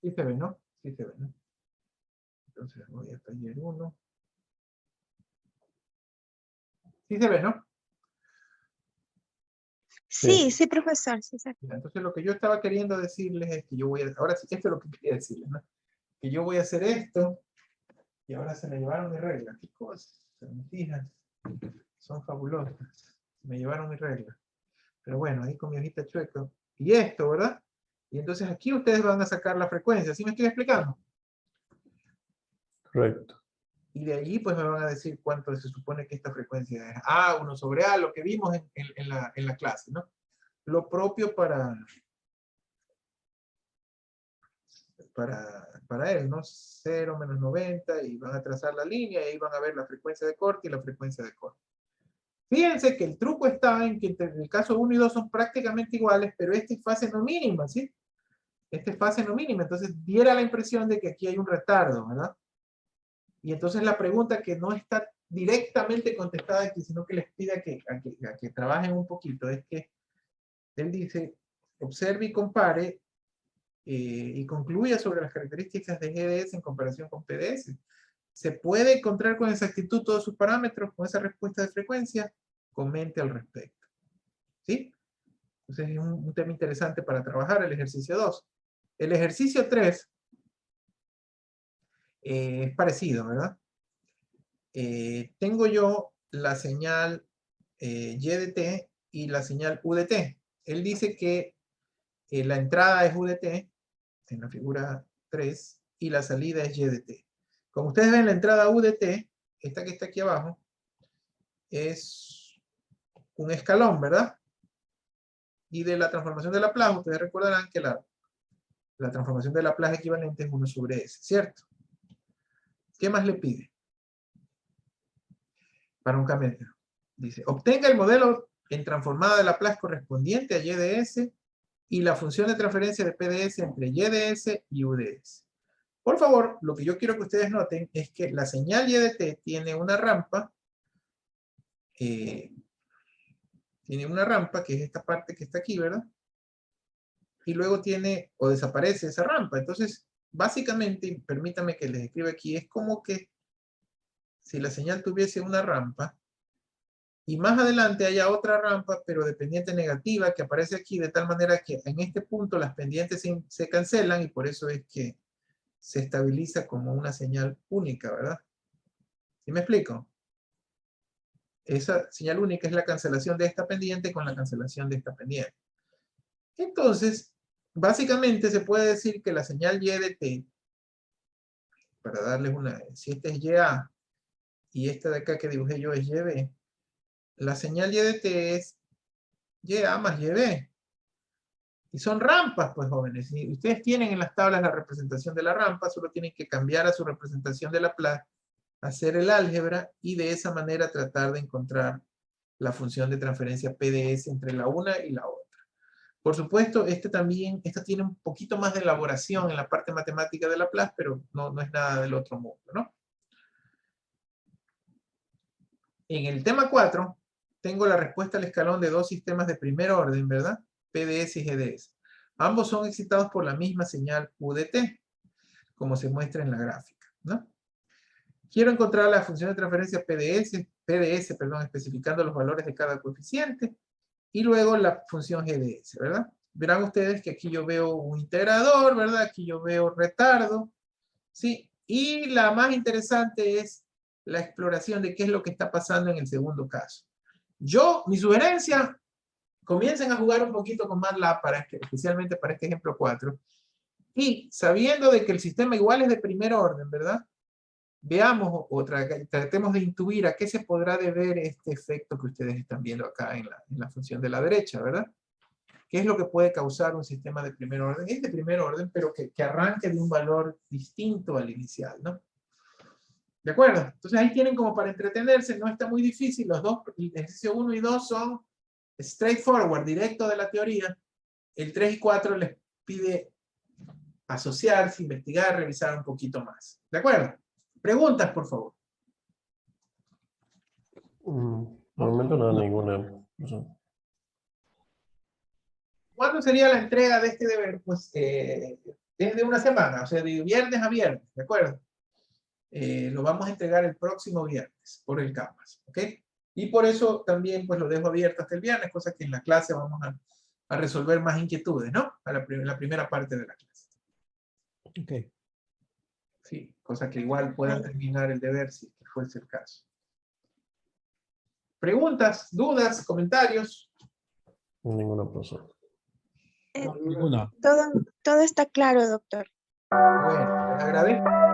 [SPEAKER 1] Sí se ve, ¿no? Sí se ve, ¿no? Entonces voy a taller 1. Sí se ve, ¿no?
[SPEAKER 2] Sí, sí, profesor. Sí,
[SPEAKER 1] Entonces lo que yo estaba queriendo decirles es que yo voy a, ahora sí, esto es lo que quería decirles, ¿no? Que yo voy a hacer esto, y ahora se me llevaron mi regla. ¿Qué cosas? Mis hijas son fabulosas. Se me llevaron mi regla. Pero bueno, ahí con mi hojita chueca. Y esto, ¿verdad? Y entonces aquí ustedes van a sacar la frecuencia. ¿Sí me estoy explicando?
[SPEAKER 4] Correcto.
[SPEAKER 1] Y de allí pues me van a decir cuánto se supone que esta frecuencia es. A1 sobre A, lo que vimos en la clase, ¿no? Lo propio para él, ¿no? 0 menos 90 y van a trazar la línea y ahí van a ver la frecuencia de corte y la frecuencia de corte. Fíjense que el truco está en que en el caso 1 y 2 son prácticamente iguales, pero este es fase no mínima, ¿sí? Este es fase no mínima, entonces diera la impresión de que aquí hay un retardo, ¿verdad? Y entonces la pregunta que no está directamente contestada aquí, sino que les pide a que trabajen un poquito, es que él dice, observe y compare y concluya sobre las características de GDS en comparación con PDS. ¿Se puede encontrar con exactitud todos sus parámetros con esa respuesta de frecuencia? Comente al respecto. ¿Sí? Entonces es un tema interesante para trabajar el ejercicio 2. El ejercicio 3 es parecido, ¿verdad? Tengo yo la señal y de t y la señal u de t. Él dice que la entrada es u de t, en la figura 3, y la salida es y de t. Como ustedes ven, la entrada u de t, esta que está aquí abajo, es un escalón, ¿verdad? Y de la transformación de Laplace, ustedes recordarán que la transformación de Laplace equivalente es 1 sobre s, ¿cierto? ¿Qué más le pide? Para un cambio. Dice, obtenga el modelo en transformada de Laplace correspondiente a y de s y la función de transferencia de p de s entre y de s y u de s. Por favor, lo que yo quiero que ustedes noten es que la señal y de t tiene una rampa, que es esta parte que está aquí, ¿verdad? Y luego tiene, o desaparece esa rampa. Entonces, básicamente, permítanme que les escriba aquí, es como que si la señal tuviese una rampa, y más adelante haya otra rampa, pero de pendiente negativa, que aparece aquí, de tal manera que en este punto las pendientes se cancelan, y por eso es que se estabiliza como una señal única, ¿verdad? ¿Sí me explico? Esa señal única es la cancelación de esta pendiente con la cancelación de esta pendiente. Entonces, básicamente se puede decir que la señal y de t, para darles una, si esta es ya y esta de acá que dibujé yo es yb, la señal y de t es ya más yb. Y son rampas, pues, jóvenes. Si ustedes tienen en las tablas la representación de la rampa, solo tienen que cambiar a su representación de Laplace, hacer el álgebra y de esa manera tratar de encontrar la función de transferencia p de s entre la una y la otra. Por supuesto, esta tiene un poquito más de elaboración en la parte matemática de Laplace, pero no es nada del otro mundo, ¿no? En el tema 4, tengo la respuesta al escalón de dos sistemas de primer orden, ¿verdad? PDS y GDS. Ambos son excitados por la misma señal U de t, como se muestra en la gráfica, ¿no? Quiero encontrar la función de transferencia PDS, especificando los valores de cada coeficiente, y luego la función GDS, ¿verdad? Verán ustedes que aquí yo veo un integrador, ¿verdad? Aquí yo veo retardo, ¿sí? Y la más interesante es la exploración de qué es lo que está pasando en el segundo caso. Mi sugerencia, comiencen a jugar un poquito con MATLAB, especialmente para este ejemplo 4, y sabiendo de que el sistema igual es de primer orden, ¿verdad? Veamos o tratemos de intuir a qué se podrá deber este efecto que ustedes están viendo acá en la función de la derecha, ¿verdad? ¿Qué es lo que puede causar un sistema de primer orden? Es de primer orden, pero que arranque de un valor distinto al inicial, ¿no? ¿De acuerdo? Entonces ahí tienen como para entretenerse, no está muy difícil, los dos, el ejercicio 1 y 2 son straightforward, directo de la teoría. El 3 y 4 les pide asociarse, investigar, revisar un poquito más. ¿De acuerdo? Preguntas, por favor.
[SPEAKER 4] Por el momento no hay ninguna. O sea,
[SPEAKER 1] ¿Cuándo sería la entrega de este deber? Pues desde una semana, o sea, de viernes a viernes, ¿de acuerdo? Lo vamos a entregar el próximo viernes por el Canvas, ¿ok? Y por eso también pues lo dejo abierto hasta el viernes, cosa que en la clase vamos a resolver más inquietudes, ¿no? La primera parte de la clase.
[SPEAKER 3] Ok.
[SPEAKER 1] Sí, cosa que igual puedan terminar el deber si fuese el caso. ¿Preguntas, dudas, comentarios?
[SPEAKER 4] ninguna persona.
[SPEAKER 3] No, ninguna.
[SPEAKER 2] Todo está claro, doctor.
[SPEAKER 1] Bueno, les agradezco.